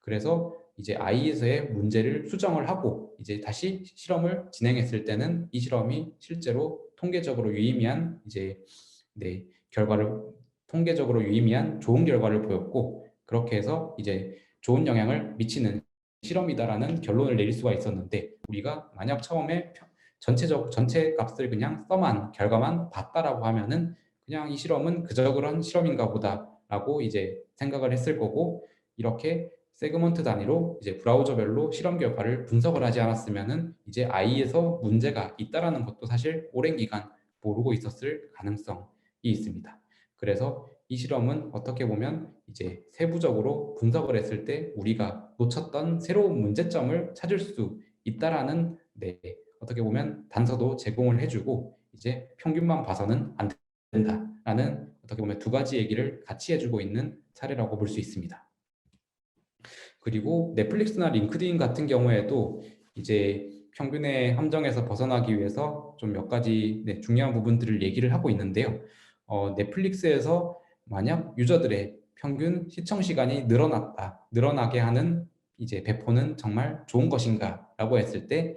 그래서 이제 IE에서의 문제를 수정을 하고 이제 다시 실험을 진행했을 때는 이 실험이 실제로 통계적으로 유의미한 좋은 결과를 보였고, 그렇게 해서 이제 좋은 영향을 미치는 실험이다라는 결론을 내릴 수가 있었는데, 우리가 만약 처음에 전체 값을 그냥 결과만 봤다라고 하면은 그냥 이 실험은 그저 그런 실험인가 보다라고 이제 생각을 했을 거고, 이렇게 세그먼트 단위로 이제 브라우저별로 실험 결과를 분석을 하지 않았으면은 이제 IE에서 문제가 있다라는 것도 사실 오랜 기간 모르고 있었을 가능성이 있습니다. 그래서 이 실험은 어떻게 보면 이제 세부적으로 분석을 했을 때 우리가 놓쳤던 새로운 문제점을 찾을 수 있다라는 어떻게 보면 단서도 제공을 해주고, 이제 평균만 봐서는 안 된다라는 어떻게 보면 두 가지 얘기를 같이 해주고 있는 사례라고 볼 수 있습니다. 그리고 넷플릭스나 링크드인 같은 경우에도 이제 평균의 함정에서 벗어나기 위해서 좀 몇 가지 중요한 부분들을 얘기를 하고 있는데요. 넷플릭스에서 만약 유저들의 평균 시청 시간이 늘어나게 하는 이제 배포는 정말 좋은 것인가라고 했을 때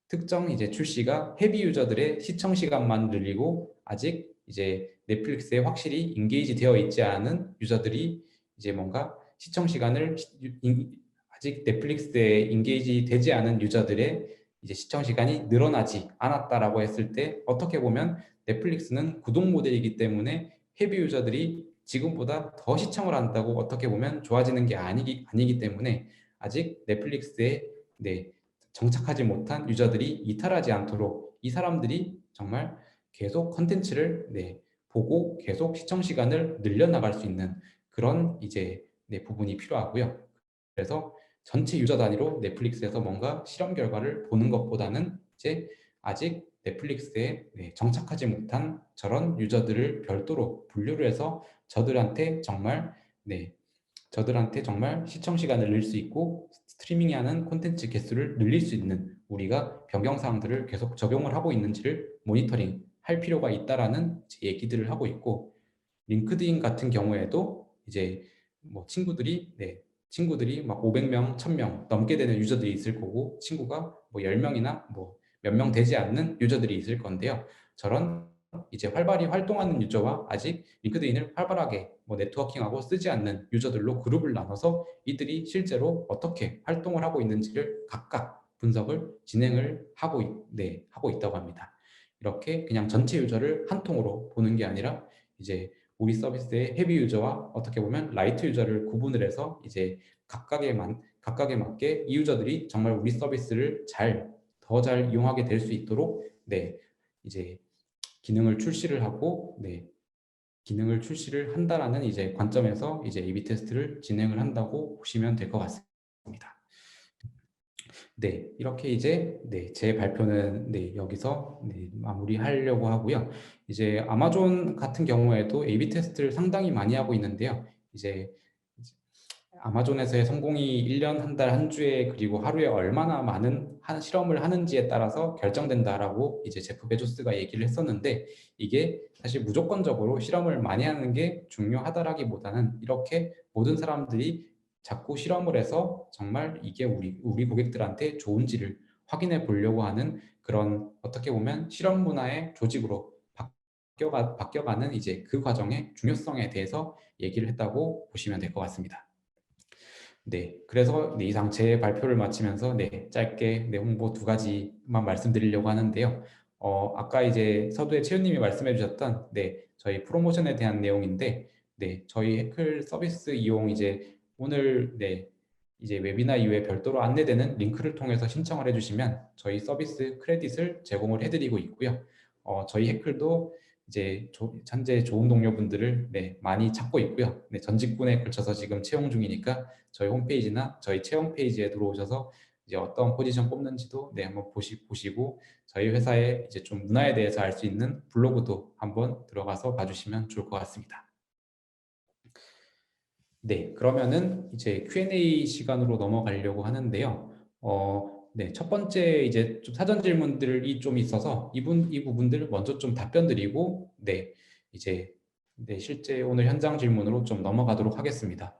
특정 이제 출시가 헤비 유저들의 시청 시간만 늘리고 아직 이제 넷플릭스에 확실히 인게이지 되어 있지 않은 유저들이 이제 뭔가 시청 시간을 아직 넷플릭스에 인게이지 되지 않은 유저들의 이제 시청 시간이 늘어나지 않았다라고 했을 때 어떻게 보면 넷플릭스는 구독 모델이기 때문에 헤비 유저들이 지금보다 더 시청을 한다고 어떻게 보면 좋아지는 게 아니기 때문에 아직 넷플릭스에 정착하지 못한 유저들이 이탈하지 않도록 이 사람들이 정말 계속 컨텐츠를 보고 계속 시청 시간을 늘려나갈 수 있는 그런 이제 부분이 필요하고요. 그래서 전체 유저 단위로 넷플릭스에서 뭔가 실험 결과를 보는 것보다는 이제 아직 넷플릭스에 정착하지 못한 저런 유저들을 별도로 분류를 해서 저들한테 정말 시청 시간을 늘릴 수 있고 스트리밍하는 콘텐츠 개수를 늘릴 수 있는 우리가 변경 사항들을 계속 적용을 하고 있는지를 모니터링 할 필요가 있다라는 얘기들을 하고 있고 링크드인 같은 경우에도 이제 뭐 친구들이 막 500명, 1000명 넘게 되는 유저들이 있을 거고 친구가 뭐 10명이나 뭐 몇 명 되지 않는 유저들이 있을 건데요. 저런 이제 활발히 활동하는 유저와 아직 링크드인을 활발하게 뭐 네트워킹하고 쓰지 않는 유저들로 그룹을 나눠서 이들이 실제로 어떻게 활동을 하고 있는지를 각각 분석을 진행을 하고 있다고 합니다. 이렇게 그냥 전체 유저를 한 통으로 보는 게 아니라 이제 우리 서비스의 헤비 유저와 어떻게 보면 라이트 유저를 구분을 해서 이제 각각에 맞게 이 유저들이 정말 우리 서비스를 더 잘 이용하게 될 수 있도록 이제 기능을 출시를 하고 기능을 출시를 한다라는 이제 관점에서 이제 A/B 테스트를 진행을 한다고 보시면 될 것 같습니다. 이렇게 이제 제 발표는 여기서 마무리하려고 하고요. 이제 아마존 같은 경우에도 A/B 테스트를 상당히 많이 하고 있는데요. 이제 아마존에서의 성공이 1년, 한 달, 한 주에 그리고 하루에 얼마나 많은 실험을 하는지에 따라서 결정된다라고 이제 제프 베조스가 얘기를 했었는데 이게 사실 무조건적으로 실험을 많이 하는 게 중요하다라기보다는 이렇게 모든 사람들이 자꾸 실험을 해서 정말 이게 우리 고객들한테 좋은지를 확인해 보려고 하는 그런 어떻게 보면 실험 문화의 조직으로 바뀌어가는 이제 그 과정의 중요성에 대해서 얘기를 했다고 보시면 될 것 같습니다. 그래서 이상 제 발표를 마치면서 짧게 홍보 두 가지만 말씀드리려고 하는데요. 아까 이제 서두에 채우님이 말씀해 주셨던 저희 프로모션에 대한 내용인데 저희 해클 서비스 이용 이제 오늘 이제 웨비나 이후에 별도로 안내되는 링크를 통해서 신청을 해주시면 저희 서비스 크레딧을 제공을 해드리고 있고요. 저희 해클도 이제 현재 좋은 동료분들을 많이 찾고 있고요. 전 직군에 걸쳐서 지금 채용 중이니까 저희 홈페이지나 저희 채용 페이지에 들어오셔서 이제 어떤 포지션 뽑는지도 한번 보시고 저희 회사의 이제 좀 문화에 대해서 알 수 있는 블로그도 한번 들어가서 봐주시면 좋을 것 같습니다. 그러면은 이제 Q&A 시간으로 넘어가려고 하는데요. 첫 번째 이제 좀 사전 질문들이 좀 있어서 이 부분들 먼저 좀 답변 드리고 이제 실제 오늘 현장 질문으로 좀 넘어가도록 하겠습니다.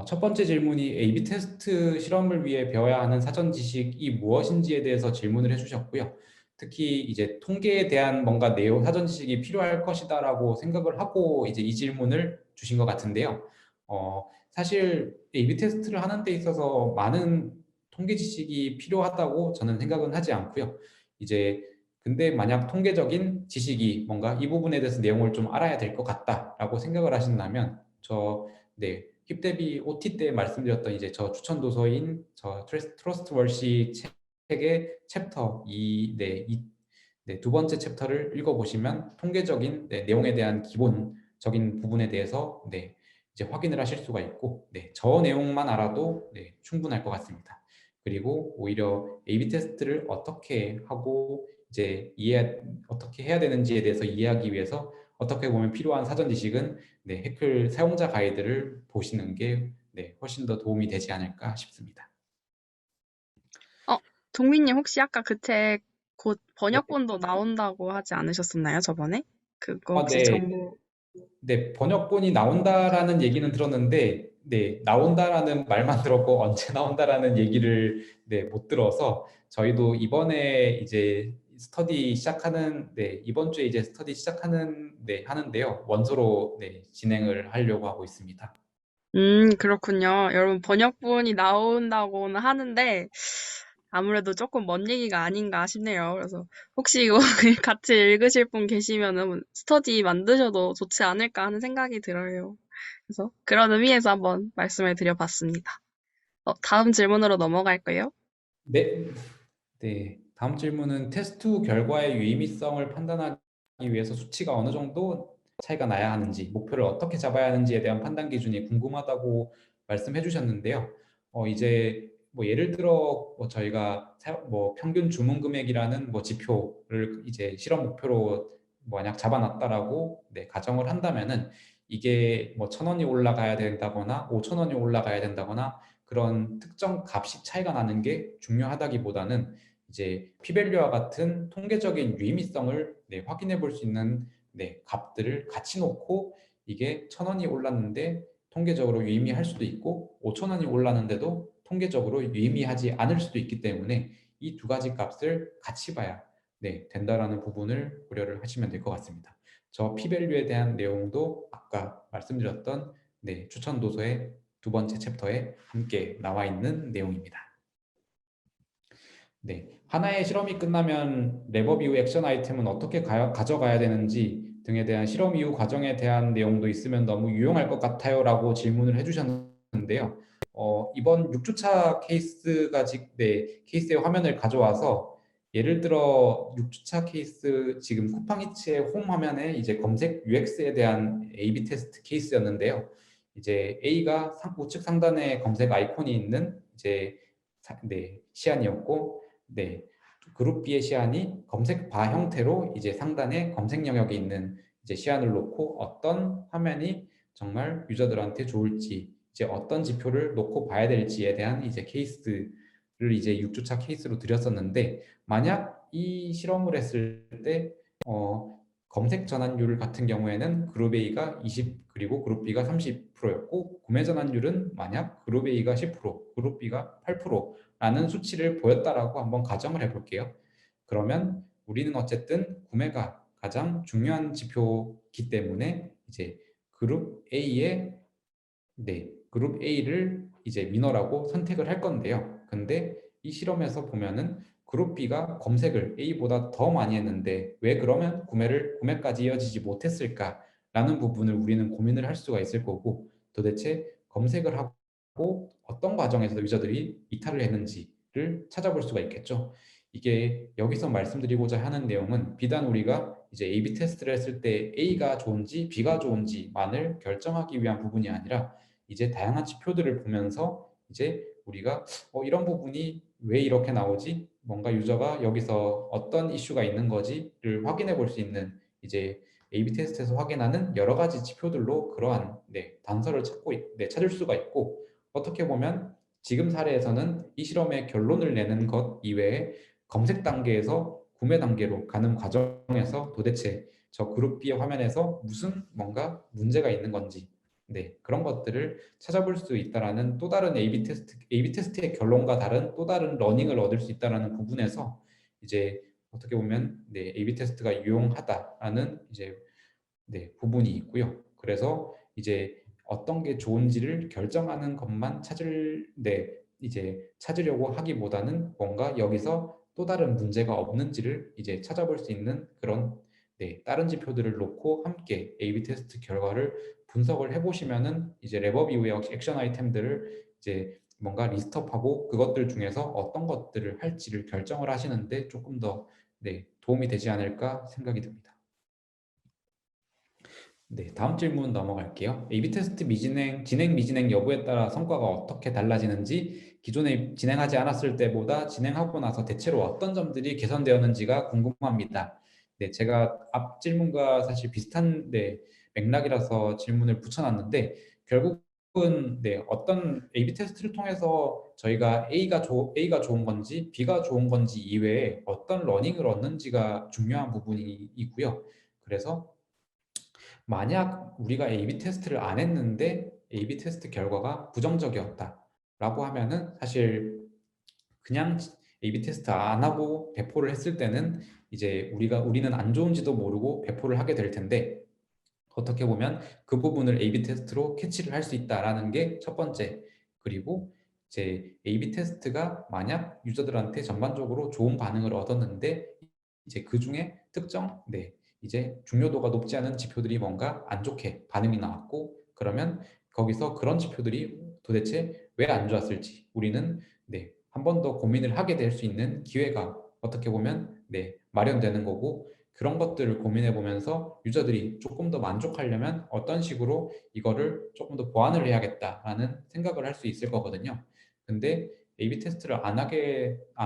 첫 번째 질문이 A/B 테스트 실험을 위해 배워야 하는 사전 지식이 무엇인지에 대해서 질문을 해주셨고요. 특히 이제 통계에 대한 뭔가 사전 지식이 필요할 것이다라고 생각을 하고 이제 이 질문을 주신 것 같은데요. 사실 A/B 테스트를 하는 데 있어서 많은 통계 지식이 필요하다고 저는 생각은 하지 않고요. 이제 근데 만약 통계적인 지식이 뭔가 이 부분에 대해서 내용을 좀 알아야 될 것 같다라고 생각을 하신다면 힙데비 OT 때 말씀드렸던 이제 저 추천 도서인 트러스트 월시 책의 챕터 두 번째 챕터를 읽어보시면 통계적인 내용에 대한 기본적인 부분에 대해서 이제 확인을 하실 수가 있고 저 내용만 알아도 충분할 것 같습니다. 그리고 오히려 A/B 테스트를 어떻게 하고 이제 어떻게 해야 되는지에 대해서 이해하기 위해서 어떻게 보면 필요한 사전 지식은 해클 사용자 가이드를 보시는 게 훨씬 더 도움이 되지 않을까 싶습니다. 종민님 혹시 아까 그 책 곧 네. 번역본도 나온다고 하지 않으셨었나요, 저번에? 그거 혹시 네. 정보, 네, 번역본이 나온다라는 얘기는 들었는데, 네, 나온다라는 말만 들었고, 언제 나온다라는 얘기를, 네, 못 들어서, 저희도 이번에 이제 스터디 시작하는, 네, 이번 주에 이제 스터디 시작하는, 네, 하는데요. 원서로, 네, 진행을 하려고 하고 있습니다. 그렇군요. 여러분, 번역본이 나온다고는 하는데, 아무래도 조금 먼 얘기가 아닌가 싶네요. 그래서 혹시 이거 같이 읽으실 분 계시면은 스터디 만드셔도 좋지 않을까 하는 생각이 들어요. 그래서 그런 의미에서 한번 말씀을 드려봤습니다. 다음 질문으로 넘어갈까요? 네, 네. 다음 질문은 테스트 후 결과의 유의미성을 판단하기 위해서 수치가 어느 정도 차이가 나야 하는지, 목표를 어떻게 잡아야 하는지에 대한 판단 기준이 궁금하다고 말씀해 주셨는데요. 이제 뭐 예를 들어 뭐 저희가 뭐 평균 주문 금액이라는 뭐 지표를 이제 실험 목표로 만약 잡아놨다라고 네, 가정을 한다면은 이게 뭐 1,000원이 올라가야 된다거나 5,000원이 올라가야 된다거나 그런 특정 값이 차이가 나는 게 중요하다기보다는 이제 피밸류와 같은 통계적인 유의미성을 네, 확인해 볼 수 있는 네, 값들을 같이 놓고 이게 1,000원이 올랐는데 통계적으로 유의미할 수도 있고 5,000원이 올랐는데도 통계적으로 유의미하지 않을 수도 있기 때문에 이 두 가지 값을 같이 봐야 네, 된다라는 부분을 고려를 하시면 될 것 같습니다. 저 피밸류에 대한 내용도 아까 말씀드렸던 네, 추천 도서의 두 번째 챕터에 함께 나와 있는 내용입니다. 네, 하나의 실험이 끝나면 랩업 이후 액션 아이템은 어떻게 가져가야 되는지 등에 대한 실험 이후 과정에 대한 내용도 있으면 너무 유용할 것 같아요라고 질문을 해주셨는데요. 이번 6주차 케이스가 네, 케이스의 화면을 가져와서 예를 들어 6주차 케이스 지금 쿠팡이츠의 홈 화면에 이제 검색 UX에 대한 A/B 테스트 케이스였는데요. 이제 A가 우측 상단에 검색 아이콘이 있는 이제 네, 시안이었고 네, 그룹 B의 시안이 검색 바 형태로 이제 상단에 검색 영역에 있는 이제 시안을 놓고 어떤 화면이 정말 유저들한테 좋을지 이제 어떤 지표를 놓고 봐야 될지에 대한 이제 케이스를 이제 6주차 케이스로 드렸었는데 만약 이 실험을 했을 때 검색 전환율 같은 경우에는 그룹 A가 20 그리고 그룹 B가 30%였고 구매 전환율은 만약 그룹 A가 10% 그룹 B가 8%라는 수치를 보였다라고 한번 가정을 해볼게요. 그러면 우리는 어쨌든 구매가 가장 중요한 지표이기 때문에 이제 그룹 A의 네, 그룹 A를 이제 위너라고 선택을 할 건데요. 근데 이 실험에서 보면은 그룹 B가 검색을 A보다 더 많이 했는데 왜 그러면 구매까지 이어지지 못했을까라는 부분을 우리는 고민을 할 수가 있을 거고 도대체 검색을 하고 어떤 과정에서 유저들이 이탈을 했는지를 찾아볼 수가 있겠죠. 이게 여기서 말씀드리고자 하는 내용은 비단 우리가 이제 A/B 테스트를 했을 때 A가 좋은지 B가 좋은지만을 결정하기 위한 부분이 아니라 이제 다양한 지표들을 보면서 이제 우리가 이런 부분이 왜 이렇게 나오지? 뭔가 유저가 여기서 어떤 이슈가 있는 거지를 확인해 볼 수 있는 이제 A/B 테스트에서 확인하는 여러 가지 지표들로 그러한 네, 단서를 찾을 수가 있고 어떻게 보면 지금 사례에서는 이 실험의 결론을 내는 것 이외에 검색 단계에서 구매 단계로 가는 과정에서 도대체 저 그룹 B의 화면에서 무슨 뭔가 문제가 있는 건지 네, 그런 것들을 찾아볼 수 있다라는 또 다른 A/B 테스트의 결론과 다른 또 다른 러닝을 얻을 수 있다라는 부분에서 이제 어떻게 보면 네, A/B 테스트가 유용하다라는 이제 네, 부분이 있고요. 그래서 이제 어떤 게 좋은지를 결정하는 것만 이제 찾으려고 하기보다는 뭔가 여기서 또 다른 문제가 없는지를 이제 찾아볼 수 있는 그런 네, 다른 지표들을 놓고 함께 A/B 테스트 결과를 분석을 해보시면은 이제 랩업 이후에 액션 아이템들을 이제 뭔가 리스트업하고 그것들 중에서 어떤 것들을 할지를 결정을 하시는데 조금 더 네, 도움이 되지 않을까 생각이 듭니다. 네, 다음 질문 넘어갈게요. A/B 테스트 진행 미진행 여부에 따라 성과가 어떻게 달라지는지, 기존에 진행하지 않았을 때보다 진행하고 나서 대체로 어떤 점들이 개선되었는지가 궁금합니다. 네, 제가 앞 질문과 사실 비슷한 맥락이라서 질문을 붙여놨는데, 결국 네, 어떤 A/B 테스트를 통해서 저희가 A가 좋은 건지 B가 좋은 건지 이외에 어떤 러닝을 얻는지가 중요한 부분이고요. 그래서 만약 우리가 A/B 테스트를 안 했는데 A/B 테스트 결과가 부정적이었다라고 하면은 사실 그냥 A/B 테스트 안 하고 배포를 했을 때는 이제 우리는 안 좋은지도 모르고 배포를 하게 될 텐데 어떻게 보면 그 부분을 A/B 테스트로 캐치를 할 수 있다라는 게 첫 번째. 그리고 이제 A/B 테스트가 만약 유저들한테 전반적으로 좋은 반응을 얻었는데 이제 그중에 이제 중요도가 높지 않은 지표들이 뭔가 안 좋게 반응이 나왔고 그러면 거기서 그런 지표들이 도대체 왜 안 좋았을지 우리는 한 번 더 고민을 하게 될 수 있는 기회가 어떻게 보면 마련되는 거고 그런 것들을 고민해 보면서 유저들이 조금 더 만족하려면 어떤 식으로 이거를 조금 더 보완을 해야겠다라는 생각을 할 수 있을 거거든요. 근데 A/B 테스트를 안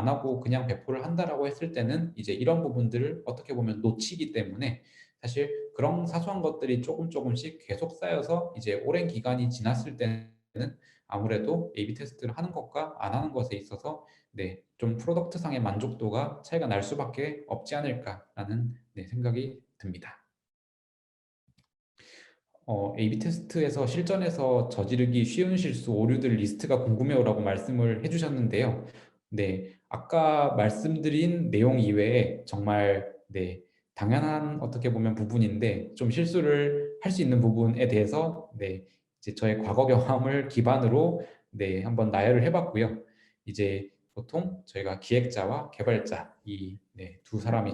하고 그냥 배포를 한다라고 했을 때는 이제 이런 부분들을 어떻게 보면 놓치기 때문에 사실 그런 사소한 것들이 조금씩 계속 쌓여서 이제 오랜 기간이 지났을 때는 아무래도 A/B 테스트를 하는 것과 안 하는 것에 있어서 좀 프로덕트상의 만족도가 차이가 날 수밖에 없지 않을까라는 생각이 듭니다. A/B 테스트에서 실전에서 저지르기 쉬운 실수, 오류들 리스트가 궁금해요라고 말씀을 해주셨는데요. 아까 말씀드린 내용 이외에 정말 당연한 어떻게 보면 부분인데 좀 실수를 할 수 있는 부분에 대해서 이제 저의 과거 경험을 기반으로 한번 나열을 해봤고요. 이제 보통 저희가 기획자와 개발자 이 두 사람이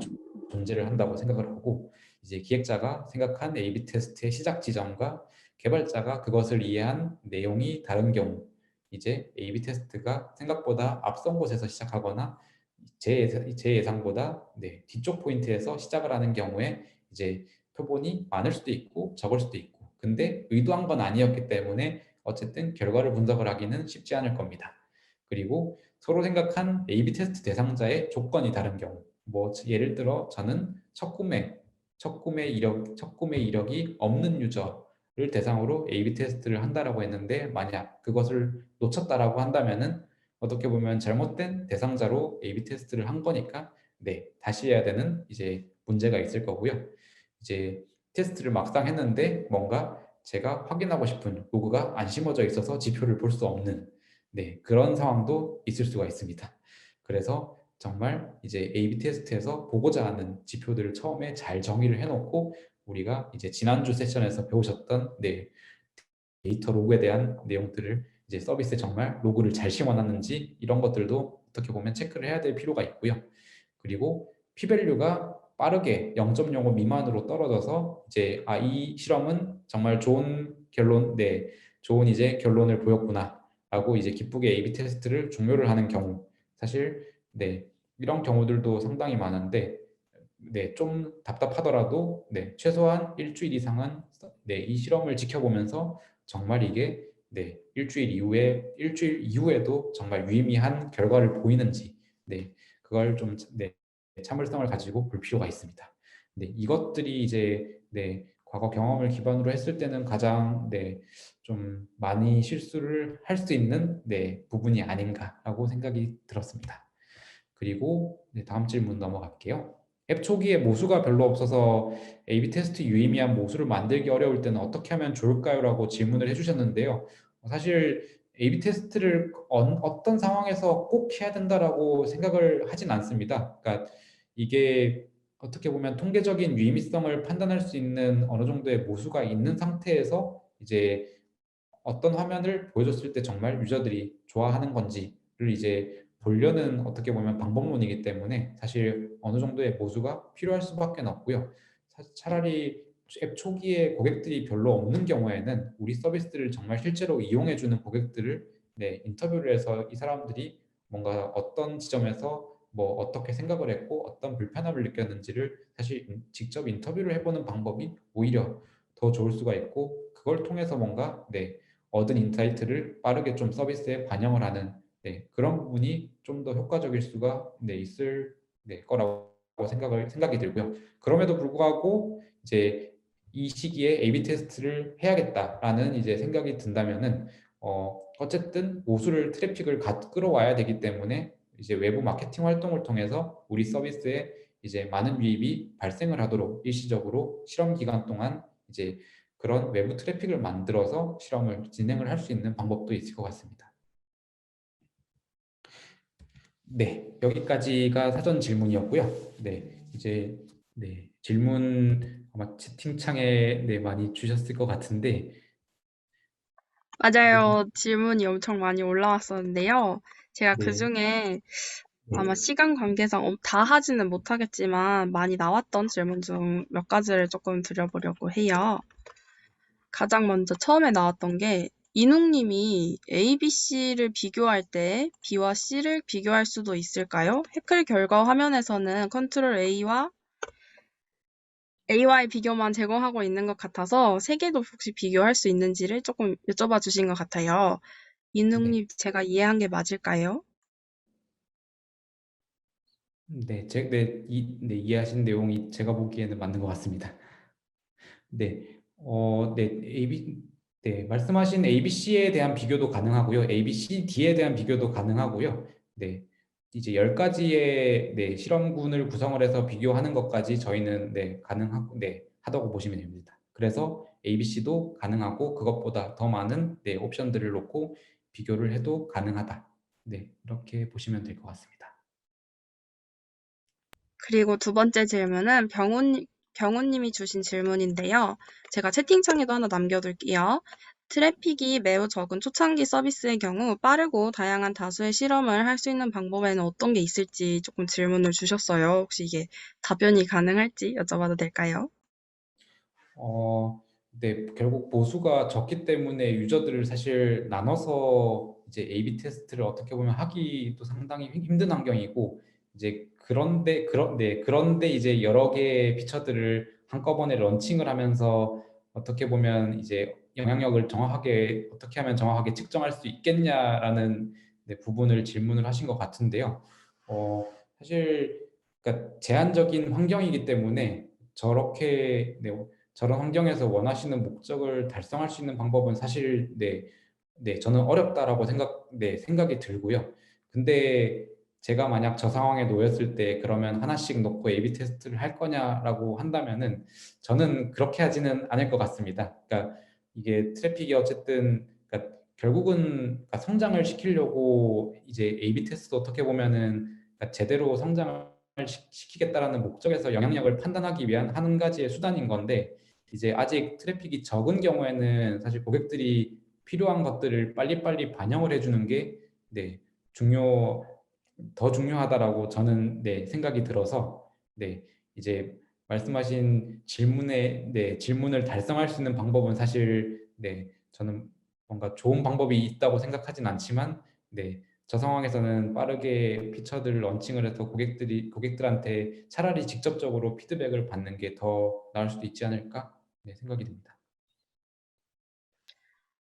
존재를 한다고 생각을 하고 이제 기획자가 생각한 A/B 테스트의 시작 지점과 개발자가 그것을 이해한 내용이 다른 경우, 이제 A/B 테스트가 생각보다 앞선 곳에서 시작하거나 제 예상보다 뒤쪽 포인트에서 시작을 하는 경우에 이제 표본이 많을 수도 있고 적을 수도 있고, 근데 의도한 건 아니었기 때문에 어쨌든 결과를 분석을 하기는 쉽지 않을 겁니다. 그리고 서로 생각한 A/B 테스트 대상자의 조건이 다른 경우, 뭐 예를 들어 저는 첫 구매 이력이 없는 유저를 대상으로 A/B 테스트를 한다라고 했는데 만약 그것을 놓쳤다라고 한다면은 어떻게 보면 잘못된 대상자로 A/B 테스트를 한 거니까 다시 해야 되는 이제 문제가 있을 거고요. 이제 테스트를 막상 했는데 뭔가 제가 확인하고 싶은 로그가 안 심어져 있어서 지표를 볼 수 없는 그런 상황도 있을 수가 있습니다. 그래서 정말 이제 A/B 테스트에서 보고자 하는 지표들을 처음에 잘 정의를 해놓고 우리가 이제 지난주 세션에서 배우셨던 데이터 로그에 대한 내용들을 이제 서비스에 정말 로그를 잘 심어놨는지 이런 것들도 어떻게 보면 체크를 해야 될 필요가 있고요. 그리고 P-밸류가 빠르게 0.05 미만으로 떨어져서 이제 이 실험은 정말 좋은 이제 결론을 보였구나라고 이제 기쁘게 A/B 테스트를 종료를 하는 경우, 사실 이런 경우들도 상당히 많은데 좀 답답하더라도 최소한 일주일 이상은 이 실험을 지켜보면서 정말 이게 일주일 이후에도 정말 유의미한 결과를 보이는지 그걸 좀 참을성을 가지고 볼 필요가 있습니다. 이것들이 이제 과거 경험을 기반으로 했을 때는 가장 좀 많이 실수를 할 수 있는 부분이 아닌가라고 생각이 들었습니다. 그리고 다음 질문 넘어갈게요. 앱 초기에 모수가 별로 없어서 A/B 테스트 유의미한 모수를 만들기 어려울 때는 어떻게 하면 좋을까요? 라고 질문을 해주셨는데요. 사실 A/B 테스트를 어떤 상황에서 꼭 해야 된다라고 생각을 하진 않습니다. 그러니까 이게 어떻게 보면 통계적인 유의미성을 판단할 수 있는 어느 정도의 모수가 있는 상태에서 이제 어떤 화면을 보여줬을 때 정말 유저들이 좋아하는 건지를 이제 보려는 어떻게 보면 방법론이기 때문에 사실 어느 정도의 모수가 필요할 수밖에 없고요. 차라리 앱 초기에 고객들이 별로 없는 경우에는 우리 서비스를 정말 실제로 이용해주는 고객들을 인터뷰를 해서 이 사람들이 뭔가 어떤 지점에서 뭐 어떻게 생각을 했고 어떤 불편함을 느꼈는지를 사실 직접 인터뷰를 해보는 방법이 오히려 더 좋을 수가 있고, 그걸 통해서 뭔가 얻은 인사이트를 빠르게 좀 서비스에 반영을 하는 그런 부분이 좀 더 효과적일 수가 있을 거라고 생각이 들고요. 그럼에도 불구하고 이제 이 시기에 A/B 테스트를 해야겠다라는 이제 생각이 든다면은 어쨌든 모수를 트래픽을 끌어와야 되기 때문에 이제 외부 마케팅 활동을 통해서 우리 서비스에 이제 많은 유입이 발생을 하도록 일시적으로 실험 기간 동안 이제 그런 외부 트래픽을 만들어서 실험을 진행을 할 수 있는 방법도 있을 것 같습니다. 네, 여기까지가 사전 질문이었고요. 네, 이제 네, 질문 아마 채팅창에 네, 많이 주셨을 것 같은데 네, 맞아요. 질문이 엄청 많이 올라왔었는데요. 제가 네, 그중에 아마 네, 시간 관계상 다 하지는 못하겠지만 많이 나왔던 질문 중 몇 가지를 조금 드려보려고 해요. 가장 먼저 처음에 나왔던 게 이농님이 A, B, C를 비교할 때 B와 C를 비교할 수도 있을까요? 해클 결과 화면에서는 컨트롤 A와의 비교만 제공하고 있는 것 같아서 세 개도 혹시 비교할 수 있는지를 조금 여쭤봐 주신 것 같아요. 네, 이능님, 제가 이해한 게 맞을까요? 네, 네, 이해하신 내용이 제가 보기에는 맞는 것 같습니다. 네, 네, 네, 말씀하신 ABC에 대한 비교도 가능하고요. ABCD에 대한 비교도 가능하고요. 네, 이제 10가지의 네, 실험군을 구성을 해서 비교하는 것까지 저희는 네, 네, 하다고 보시면 됩니다. 그래서 ABC도 가능하고 그것보다 더 많은 네, 옵션들을 놓고 비교를 해도 가능하다. 네, 이렇게 보시면 될 것 같습니다. 그리고 두 번째 질문은 병훈님이 주신 질문인데요. 제가 채팅창에도 하나 남겨둘게요. 트래픽이 매우 적은 초창기 서비스의 경우 빠르고 다양한 다수의 실험을 할 수 있는 방법에는 어떤 게 있을지 조금 질문을 주셨어요. 혹시 이게 답변이 가능할지 여쭤봐도 될까요? 네, 결국 보수가 적기 때문에 유저들을 사실 나눠서 이제 A/B 테스트를 어떻게 보면 하기도 상당히 힘든 환경이고 이제 그런데 이제 여러 개의 피처들을 한꺼번에 런칭을 하면서 어떻게 보면 이제 영향력을 정확하게 어떻게 하면 정확하게 측정할 수 있겠냐라는 네, 부분을 질문을 하신 것 같은데요. 사실 그러니까 제한적인 환경이기 때문에 저렇게 네, 저런 환경에서 원하시는 목적을 달성할 수 있는 방법은 사실 네, 저는 어렵다라고 생각이 들고요. 근데 제가 만약 저 상황에 놓였을 때 그러면 하나씩 놓고 A/B 테스트를 할 거냐라고 한다면은 저는 그렇게 하지는 않을 것 같습니다. 그러니까 이게 트래픽이 어쨌든 그러니까 결국은 그러니까 성장을 시키려고 이제 A/B 테스트 어떻게 보면은 그러니까 제대로 성장을 시키겠다라는 목적에서 영향력을 판단하기 위한 한 가지의 수단인 건데 이제 아직 트래픽이 적은 경우에는 사실 고객들이 필요한 것들을 빨리빨리 반영을 해주는 게 네, 중요 더 중요하다라고 저는 네, 생각이 들어서 네, 이제 말씀하신 질문을 달성할 수 있는 방법은 사실 네, 저는 뭔가 좋은 방법이 있다고 생각하진 않지만 네, 저 상황에서는 빠르게 피처들을 런칭을 해서 고객들한테 차라리 직접적으로 피드백을 받는 게 더 나을 수도 있지 않을까 네, 생각이 듭니다.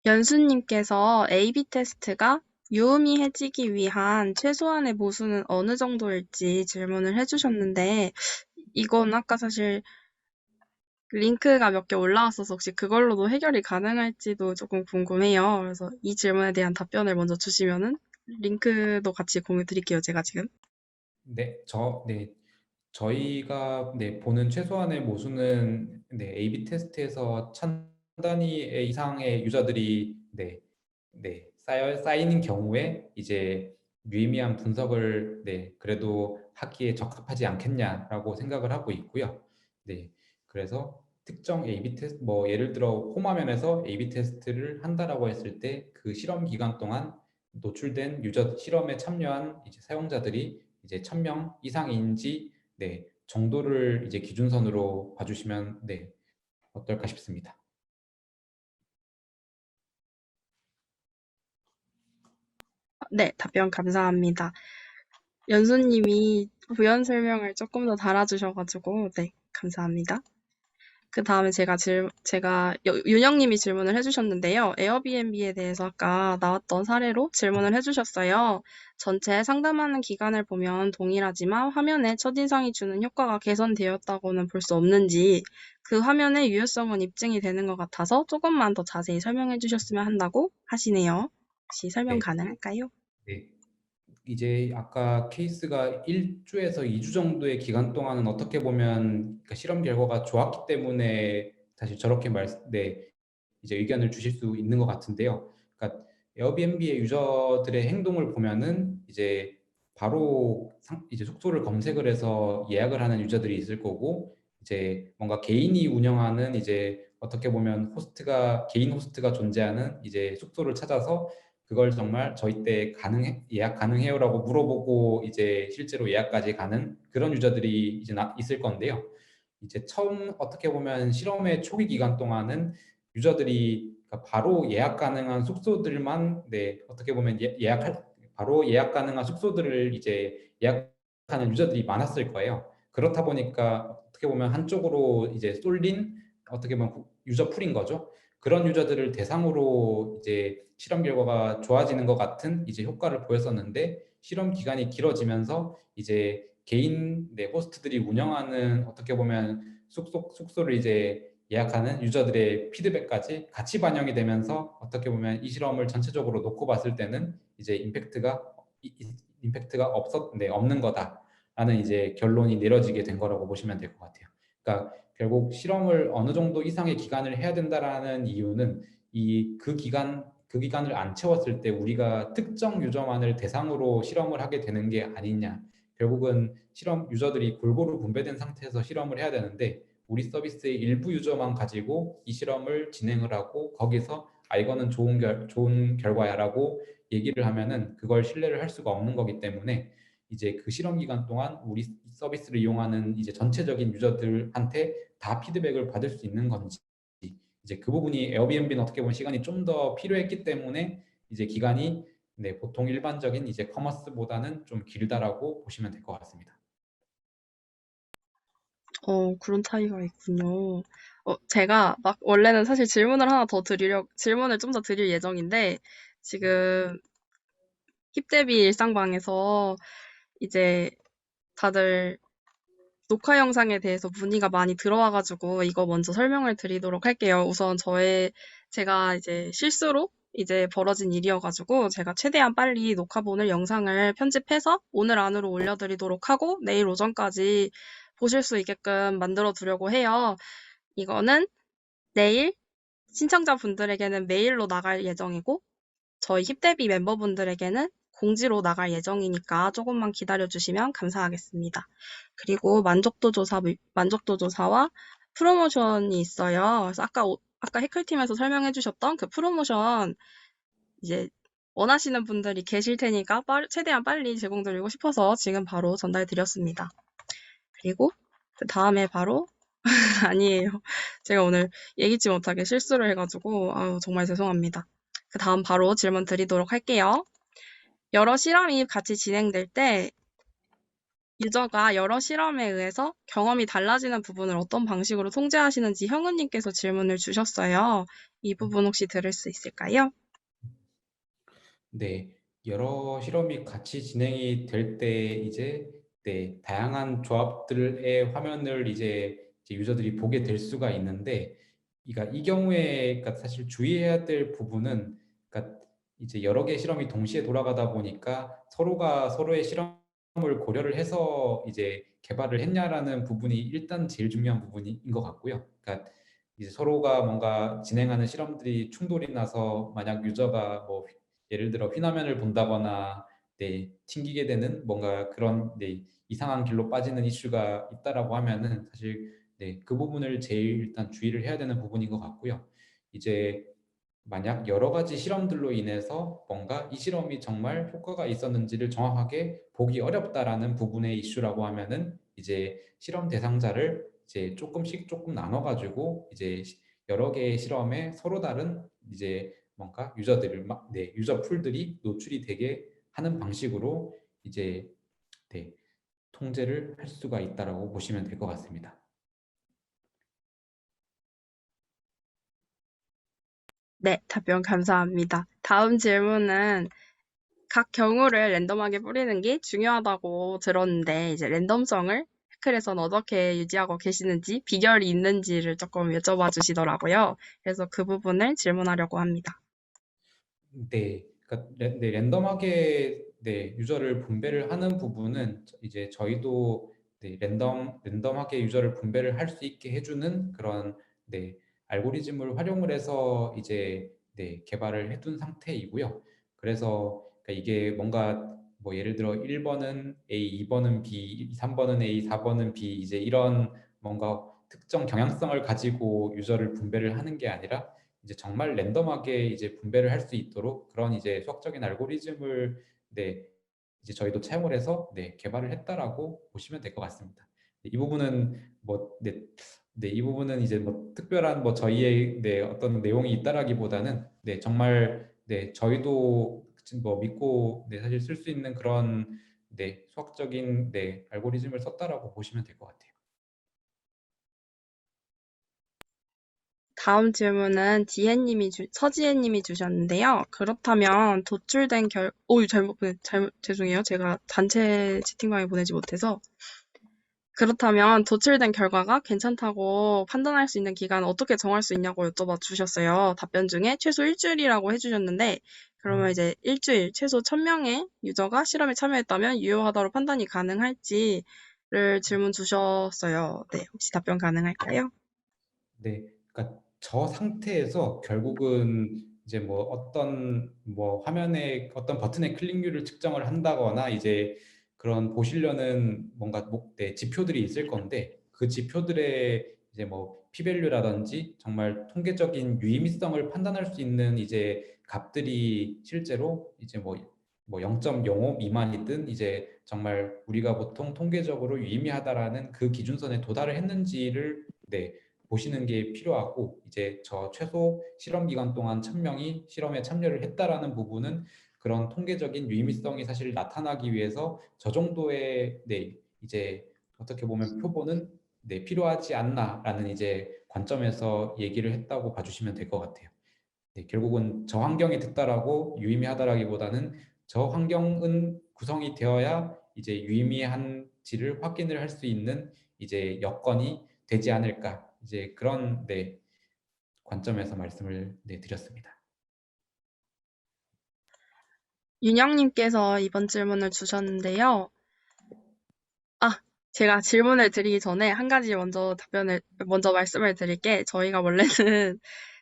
연수님께서 A/B 테스트가 유의미해지기 위한 최소한의 보수는 어느 정도일지 질문을 해주셨는데, 이건 아까 사실 링크가 몇 개 올라왔어서 혹시 그걸로도 해결이 가능할지도 조금 궁금해요. 그래서 이 질문에 대한 답변을 먼저 주시면은 링크도 같이 공유 드릴게요, 제가 지금. 네, 저희가 네, 보는 최소한의 모수는 네, A/B 테스트에서 천 단위 이상의 유저들이 쌓이는 경우에 이제 유의미한 분석을 그래도 하기에 적합하지 않겠냐라고 생각을 하고 있고요. 네, 그래서 특정 A/B 테스트, 뭐 예를 들어 홈화면에서 A/B 테스트를 한다라고 했을 때 그 실험 기간 동안 노출된 실험에 참여한 이제 사용자들이 이제 1,000명 이상인지 정도를 이제 기준선으로 봐주시면 어떨까 싶습니다. 네, 답변 감사합니다. 연수님이 부연 설명을 조금 더 달아주셔가지고, 네, 감사합니다. 그 다음에 윤영님이 질문을 해주셨는데요. 에어비앤비에 대해서 아까 나왔던 사례로 질문을 해주셨어요. 전체 상담하는 기간을 보면 동일하지만 화면에 첫인상이 주는 효과가 개선되었다고는 볼 수 없는지 그 화면의 유효성은 입증이 되는 것 같아서 조금만 더 자세히 설명해 주셨으면 한다고 하시네요. 혹시 설명 네. 가능할까요? 네. 이제 아까 케이스가 1주에서 2주 정도의 기간 동안은 어떻게 보면 그 실험 결과가 좋았기 때문에 사실 저렇게 네, 이제 의견을 주실 수 있는 것 같은데요. 그러니까 에어비앤비의 유저들의 행동을 보면은 이제 바로 이제 숙소를 검색을 해서 예약을 하는 유저들이 있을 거고, 이제 뭔가 개인이 운영하는 이제 어떻게 보면 개인 호스트가 존재하는 이제 숙소를 찾아서 그걸 정말 저희 때 예약 가능해요라고 물어보고 이제 실제로 예약까지 가는 그런 유저들이 이제 있을 건데요. 이제 처음 어떻게 보면 실험의 초기 기간 동안은 유저들이 그러니까 바로 예약 가능한 숙소들만 어떻게 보면 바로 예약 가능한 숙소들을 이제 예약하는 유저들이 많았을 거예요. 그렇다 보니까 어떻게 보면 한쪽으로 이제 쏠린 어떻게 보면 유저 풀인 거죠. 그런 유저들을 대상으로 이제 실험 결과가 좋아지는 것 같은 이제 효과를 보였었는데, 실험 기간이 길어지면서 이제 개인 호스트들이 운영하는 어떻게 보면 숙소를 이제 예약하는 유저들의 피드백까지 같이 반영이 되면서 어떻게 보면 이 실험을 전체적으로 놓고 봤을 때는 이제 임팩트가 없는 거다라는 이제 결론이 내려지게 된 거라고 보시면 될 것 같아요. 그러니까 결국 실험을 어느 정도 이상의 기간을 해야 된다라는 이유는 그 기간을 안 채웠을 때 우리가 특정 유저만을 대상으로 실험을 하게 되는 게 아니냐. 결국은 실험 유저들이 골고루 분배된 상태에서 실험을 해야 되는데, 우리 서비스의 일부 유저만 가지고 이 실험을 진행을 하고 거기서 이거는 좋은 결과야라고 얘기를 하면은 그걸 신뢰를 할 수가 없는 거기 때문에, 이제 그 실험 기간 동안 우리 서비스를 이용하는 이제 전체적인 유저들한테 다 피드백을 받을 수 있는 건지, 이제 그 부분이 에어비앤비는 어떻게 보면 시간이 좀 더 필요했기 때문에 이제 기간이 보통 일반적인 이제 커머스보다는 좀 길다라고 보시면 될 것 같습니다. 그런 차이가 있군요. 제가 원래는 사실 질문을 좀 더 드릴 예정인데, 지금 힙데비 일상방에서 이제 다들 녹화 영상에 대해서 문의가 많이 들어와가지고 이거 먼저 설명을 드리도록 할게요. 우선 제가 이제 실수로 이제 벌어진 일이어가지고 제가 최대한 빨리 녹화본을 영상을 편집해서 오늘 안으로 올려드리도록 하고 내일 오전까지 보실 수 있게끔 만들어 두려고 해요. 이거는 내일 신청자분들에게는 메일로 나갈 예정이고 저희 힙데비 멤버분들에게는 공지로 나갈 예정이니까 조금만 기다려주시면 감사하겠습니다. 그리고 만족도 조사와 프로모션이 있어요. 그래서 아까 해클팀에서 설명해 주셨던 그 프로모션 이제 원하시는 분들이 계실 테니까 최대한 빨리 제공드리고 싶어서 지금 바로 전달 드렸습니다. 그리고 그 다음에 바로 아니에요. 제가 오늘 예기치 못하게 실수를 해가지고 정말 죄송합니다. 그 다음 바로 질문 드리도록 할게요. 여러 실험이 같이 진행될 때 유저가 여러 실험에 의해서 경험이 달라지는 부분을 어떤 방식으로 통제하시는지 형우님께서 질문을 주셨어요. 이 부분 혹시 들을 수 있을까요? 네, 여러 실험이 같이 진행이 될 때 이제 다양한 조합들의 화면을 이제 유저들이 보게 될 수가 있는데, 그러니까 이 경우에 그러니까 사실 주의해야 될 부분은, 그러니까 이제 여러 개의 실험이 동시에 돌아가다 보니까 서로가 서로의 실험을 고려를 해서 이제 개발을 했냐라는 부분이 일단 제일 중요한 부분인 것 같고요. 그러니까 이제 서로가 뭔가 진행하는 실험들이 충돌이 나서 만약 유저가 뭐 예를 들어 휘화면을 본다거나 튕기게 되는 뭔가 그런 이상한 길로 빠지는 이슈가 있다라고 하면은 사실 그 부분을 제일 일단 주의를 해야 되는 부분인 것 같고요. 이제 만약 여러 가지 실험들로 인해서 뭔가 이 실험이 정말 효과가 있었는지를 정확하게 보기 어렵다라는 부분의 이슈라고 하면은 이제 실험 대상자를 이제 조금 나눠가지고 이제 여러 개의 실험에 서로 다른 이제 뭔가 유저 풀들이 노출이 되게 하는 방식으로 이제 네, 통제를 할 수가 있다라고 보시면 될 것 같습니다. 네, 답변 감사합니다. 다음 질문은 각 경우를 랜덤하게 뿌리는 게 중요하다고 들었는데, 이제 랜덤성을 해클에서는 어떻게 유지하고 계시는지, 비결이 있는지를 조금 여쭤봐 주시더라고요. 그래서 그 부분을 질문하려고 합니다. 네. 그러니까 네, 랜덤하게 네, 유저를 분배를 하는 부분은 이제 저희도 네, 랜덤하게 유저를 분배를 할 수 있게 해주는 그런 네, 알고리즘을 활용을 해서 이제 네, 개발을 해둔 상태이고요. 그래서 그러니까 이게 뭔가 뭐 예를 들어 1번은 A, 2번은 B, 3번은 A, 4번은 B 이제 이런 뭔가 특정 경향성을 가지고 유저를 분배를 하는 게 아니라 이제 정말 랜덤하게 이제 분배를 할 수 있도록 그런 이제 수학적인 알고리즘을 네, 이제 저희도 채용을 해서 네, 개발을 했다라고 보시면 될 것 같습니다. 이 부분은 뭐 네, 네, 이 부분은 이제 뭐 특별한 뭐 저희의 네, 어떤 내용이 있다라기보다는 네, 정말 네, 저희도 뭐 믿고 네, 사실 쓸 수 있는 그런 네, 수학적인 네, 알고리즘을 썼다라고 보시면 될 것 같아요. 다음 질문은 서지혜님이 주셨는데요. 그렇다면 죄송해요. 제가 단체 채팅방에 보내지 못해서. 그렇다면 도출된 결과가 괜찮다고 판단할 수 있는 기간은 어떻게 정할 수 있냐고 여쭤봐 주셨어요. 답변 중에 최소 일주일이라고 해주셨는데, 그러면 이제 일주일, 최소 1000명의 유저가 실험에 참여했다면 유효하다로 판단이 가능할지를 질문 주셨어요. 네, 혹시 답변 가능할까요? 네. 그러니까 저 상태에서 결국은 이제 뭐 어떤 뭐 화면에 어떤 버튼의 클릭률을 측정을 한다거나 이제 그런 보시려는 뭔가 네, 지표들이 있을 건데 그 지표들의 이제 뭐 p-value라든지 정말 통계적인 유의미성을 판단할 수 있는 이제 값들이 실제로 이제 뭐 0.05 미만이든 이제 정말 우리가 보통 통계적으로 유의미하다라는 그 기준선에 도달을 했는지를 네, 보시는 게 필요하고 이제 저 최소 실험 기간 동안 1000명이 실험에 참여를 했다라는 부분은 그런 통계적인 유의미성이 사실 나타나기 위해서 저 정도의 네 이제 어떻게 보면 표본은 네 필요하지 않나라는 이제 관점에서 얘기를 했다고 봐주시면 될 것 같아요. 네, 결국은 저 환경에 특달하고 유의미하다라기보다는 저 환경은 구성이 되어야 이제 유의미한지를 확인을 할 수 있는 이제 여건이 되지 않을까 이제 그런 네, 관점에서 말씀을 네, 드렸습니다. 윤영님께서 이번 질문을 주셨는데요. 아, 제가 질문을 드리기 전에 한 가지 먼저 말씀을 드릴게, 저희가 원래는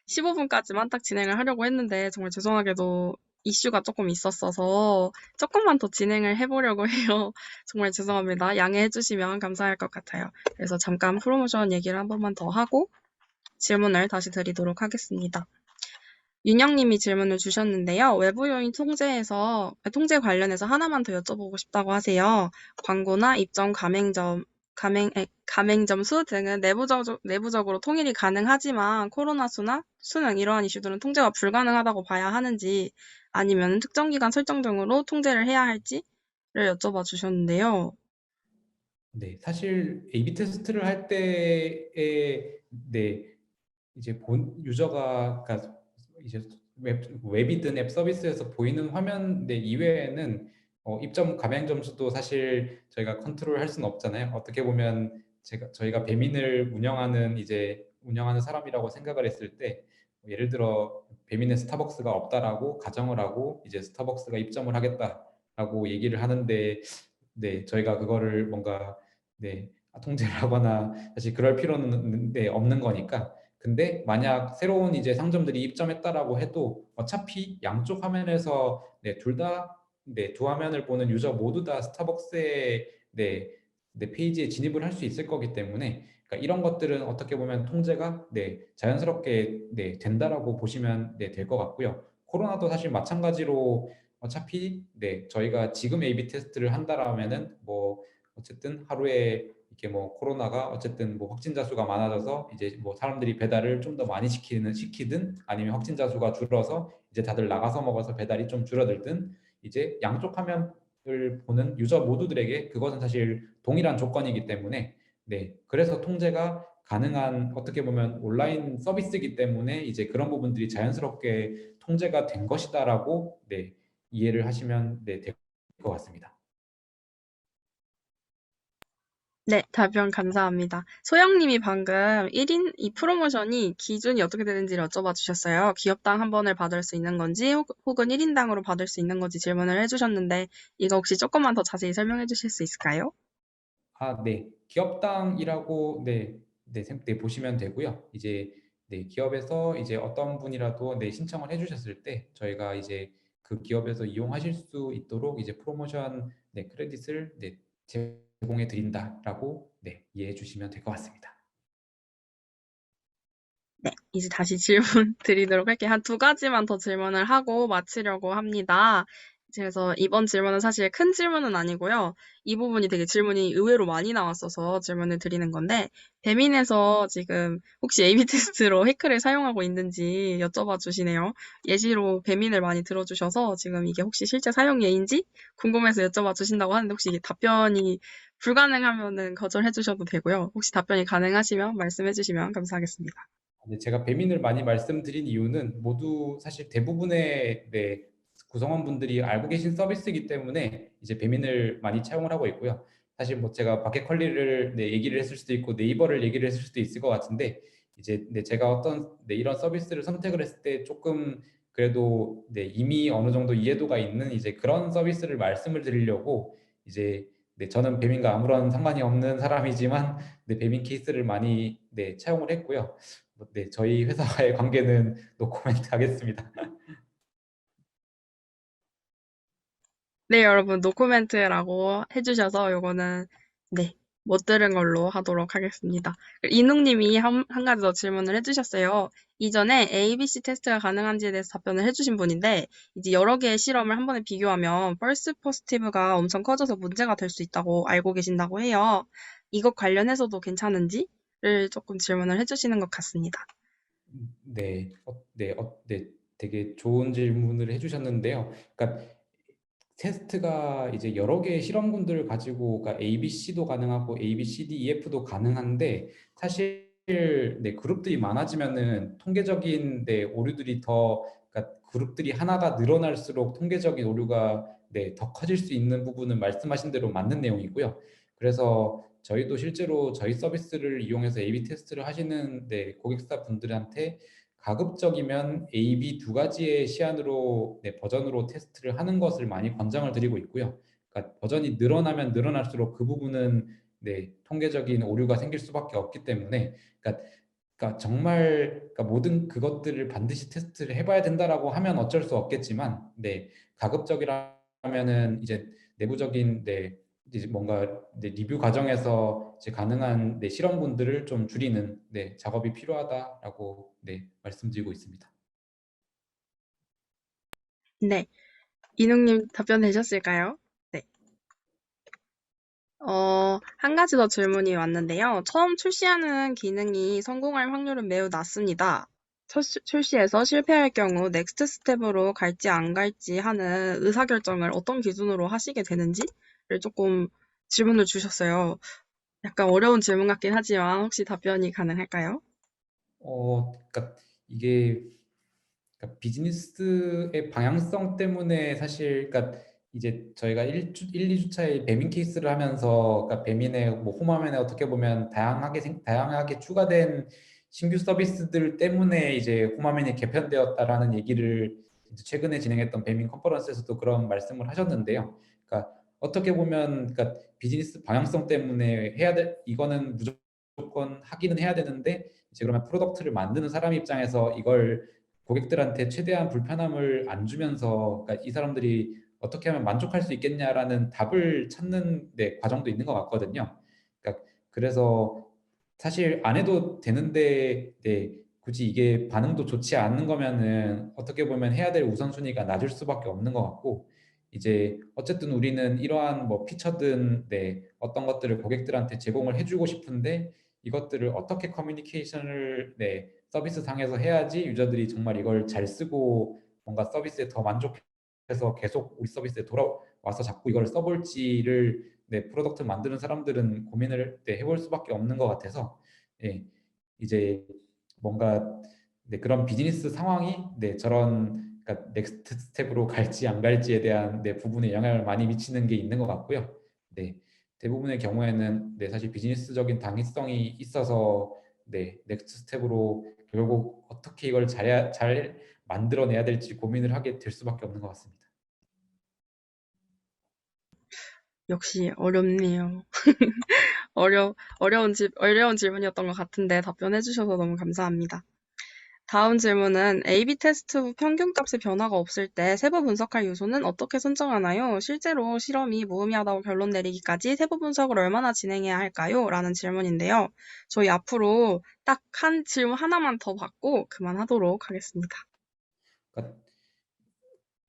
15분까지만 딱 진행을 하려고 했는데, 정말 죄송하게도 이슈가 조금 있었어서, 조금만 더 진행을 해보려고 해요. 정말 죄송합니다. 양해해 주시면 감사할 것 같아요. 그래서 잠깐 프로모션 얘기를 한 번만 더 하고, 질문을 다시 드리도록 하겠습니다. 윤영님이 질문을 주셨는데요. 외부 요인 통제 관련해서 하나만 더 여쭤보고 싶다고 하세요. 광고나 입점, 가맹점 수 등은 내부적으로 통일이 가능하지만 코로나 수능 이러한 이슈들은 통제가 불가능하다고 봐야 하는지 아니면 특정 기간 설정 등으로 통제를 해야 할지를 여쭤봐 주셨는데요. 네, 사실 A/B 테스트를 할 때에 네, 이제 본 유저가 그러니까 이제 웹이든 앱 서비스에서 보이는 화면 내 이외에는 입점 가맹 점수도 사실 저희가 컨트롤할 수는 없잖아요. 어떻게 보면 저희가 배민을 운영하는 사람이라고 생각을 했을 때 예를 들어 배민에 스타벅스가 없다라고 가정을 하고 이제 스타벅스가 입점을 하겠다라고 얘기를 하는데 네, 저희가 그거를 뭔가 네, 통제를 하거나 사실 그럴 필요는 네, 없는 거니까. 근데 만약 새로운 이제 상점들이 입점했다라고 해도 어차피 양쪽 화면에서 네, 둘 다, 네, 두 화면을 보는 유저 모두 다 스타벅스의 네, 네, 페이지에 진입을 할 수 있을 거기 때문에 그러니까 이런 것들은 어떻게 보면 통제가 네, 자연스럽게 네, 된다라고 보시면 네, 될 것 같고요. 코로나도 사실 마찬가지로 어차피 네, 저희가 지금 A/B 테스트를 한다라면은 뭐 어쨌든 하루에 이렇게 뭐 코로나가 어쨌든 뭐 확진자 수가 많아져서 이제 뭐 사람들이 배달을 좀 더 많이 시키든 아니면 확진자 수가 줄어서 이제 다들 나가서 먹어서 배달이 좀 줄어들든 이제 양쪽 화면을 보는 유저 모두들에게 그것은 사실 동일한 조건이기 때문에 네 그래서 통제가 가능한 어떻게 보면 온라인 서비스이기 때문에 이제 그런 부분들이 자연스럽게 통제가 된 것이다라고 네, 이해를 하시면 네, 될 것 같습니다. 네, 답변 감사합니다. 소영님이 방금 1인 이 프로모션이 기준이 어떻게 되는지를 여쭤봐 주셨어요. 기업당 한 번을 받을 수 있는 건지 혹은 1인당으로 받을 수 있는 건지 질문을 해주셨는데 이거 혹시 조금만 더 자세히 설명해 주실 수 있을까요? 아, 네. 기업당이라고 네, 보시면 되고요. 이제 네, 기업에서 이제 어떤 분이라도 네, 신청을 해주셨을 때 저희가 이제 그 기업에서 이용하실 수 있도록 이제 프로모션 네, 크레딧을 네, 제공해 드린다라고 네, 이해해 주시면 될 것 같습니다. 네, 이제 다시 질문 드리도록 할게요. 한 두 가지만 더 질문을 하고 마치려고 합니다. 그래서 이번 질문은 사실 큰 질문은 아니고요. 이 부분이 되게 질문이 의외로 많이 나왔어서 질문을 드리는 건데, 배민에서 지금 혹시 A/B 테스트로 해크를 사용하고 있는지 여쭤봐 주시네요. 예시로 배민을 많이 들어주셔서 지금 이게 혹시 실제 사용 예인지 궁금해서 여쭤봐 주신다고 하는데 혹시 이게 답변이 불가능하면은 거절해 주셔도 되고요. 혹시 답변이 가능하시면 말씀해 주시면 감사하겠습니다. 네, 제가 배민을 많이 말씀드린 이유는 모두 사실 대부분의 네, 구성원분들이 알고 계신 서비스이기 때문에 이제 배민을 많이 차용을 하고 있고요. 사실 뭐 제가 마켓컬리를 네, 얘기를 했을 수도 있고 네이버를 얘기를 했을 수도 있을 것 같은데 이제 네, 제가 어떤 네, 이런 서비스를 선택을 했을 때 조금 그래도 네, 이미 어느 정도 이해도가 있는 이제 그런 서비스를 말씀을 드리려고 이제 네, 저는 배민과 아무런 상관이 없는 사람이지만 네, 배민 케이스를 많이 네, 차용을 했고요. 네, 저희 회사와의 관계는 노코멘트 하겠습니다. 네, 여러분, 노코멘트라고 해주셔서 요거는, 네, 못 들은 걸로 하도록 하겠습니다. 이능님이 한 가지 더 질문을 해주셨어요. 이전에 ABC 테스트가 가능한지에 대해서 답변을 해주신 분인데, 이제 여러 개의 실험을 한 번에 비교하면 false positive가 엄청 커져서 문제가 될 수 있다고 알고 계신다고 해요. 이것 관련해서도 괜찮은지를 조금 질문을 해주시는 것 같습니다. 네, 되게 좋은 질문을 해주셨는데요. 그러니까 테스트가 이제 여러 개의 실험군들을 가지고, 그러니까 ABC도 가능하고 ABCD, EF도 가능한데 사실 네, 그룹들이 많아지면은 통계적인 네, 오류들이 더, 그러니까 그룹들이 하나가 늘어날수록 통계적인 오류가 네, 더 커질 수 있는 부분은 말씀하신 대로 맞는 내용이고요. 그래서 저희도 실제로 저희 서비스를 이용해서 A/B 테스트를 하시는 네, 고객사 분들한테 가급적이면 A, B 두 가지의 시안으로 네, 버전으로 테스트를 하는 것을 많이 권장을 드리고 있고요. 그러니까 버전이 늘어나면 늘어날수록 그 부분은 네, 통계적인 오류가 생길 수밖에 없기 때문에 그러니까 정말 그러니까 모든 그것들을 반드시 테스트를 해봐야 된다라고 하면 어쩔 수 없겠지만 네, 가급적이라면은 이제 내부적인 네, 이제 뭔가 네, 리뷰 과정에서 이제 가능한 네, 실험군들을 좀 줄이는 네, 작업이 필요하다라고 네, 말씀드리고 있습니다. 네, 이능님 답변 되셨을까요? 네. 한 가지 더 질문이 왔는데요. 처음 출시하는 기능이 성공할 확률은 매우 낮습니다. 출시해서 실패할 경우 넥스트 스텝으로 갈지 안 갈지 하는 의사결정을 어떤 기준으로 하시게 되는지를 조금 질문을 주셨어요. 약간 어려운 질문 같긴 하지만 혹시 답변이 가능할까요? 그러니까 이게 그러니까 비즈니스의 방향성 때문에 사실 그러니까 이제 저희가 2주차에 배민 케이스를 하면서 그러니까 배민의 뭐 홈화면에 어떻게 보면 다양하게 추가된 신규 서비스들 때문에 이제 홈화면이 개편되었다라는 얘기를 이제 최근에 진행했던 배민 컨퍼런스에서도 그런 말씀을 하셨는데요. 그러니까 어떻게 보면 그러니까 비즈니스 방향성 때문에 이거는 무조건 하기는 해야 되는데 이제 그러면 프로덕트를 만드는 사람 입장에서 이걸 고객들한테 최대한 불편함을 안 주면서 그러니까 이 사람들이 어떻게 하면 만족할 수 있겠냐라는 답을 찾는 네, 과정도 있는 것 같거든요. 그러니까 그래서 사실 안 해도 되는데 네, 굳이 이게 반응도 좋지 않는 거면은 어떻게 보면 해야 될 우선순위가 낮을 수밖에 없는 것 같고 이제 어쨌든 우리는 이러한 뭐 피처든 네, 어떤 것들을 고객들한테 제공을 해주고 싶은데 이것들을 어떻게 커뮤니케이션을 네, 서비스 상에서 해야지 유저들이 정말 이걸 잘 쓰고 뭔가 서비스에 더 만족해서 계속 우리 서비스에 돌아와서 자꾸 이걸 써볼지를 네, 프로덕트 만드는 사람들은 고민을 네, 해볼 수밖에 없는 것 같아서 예, 이제 뭔가 네, 그런 비즈니스 상황이 네, 저런 그러니까 넥스트 스텝으로 갈지 안 갈지에 대한 네, 부분에 영향을 많이 미치는 게 있는 것 같고요. 네, 대부분의 경우에는 네, 사실 비즈니스적인 당위성이 있어서 네, 넥스트 스텝으로 결국 어떻게 이걸 잘 만들어내야 될지 고민을 하게 될 수밖에 없는 것 같습니다. 역시 어렵네요. 어려운 질문이었던 것 같은데 답변해주셔서 너무 감사합니다. 다음 질문은 A/B 테스트 후 평균값의 변화가 없을 때 세부 분석할 요소는 어떻게 선정하나요? 실제로 실험이 무의미하다고 결론 내리기까지 세부 분석을 얼마나 진행해야 할까요? 라는 질문인데요. 저희 앞으로 딱 한 질문 하나만 더 받고 그만하도록 하겠습니다. 그러니까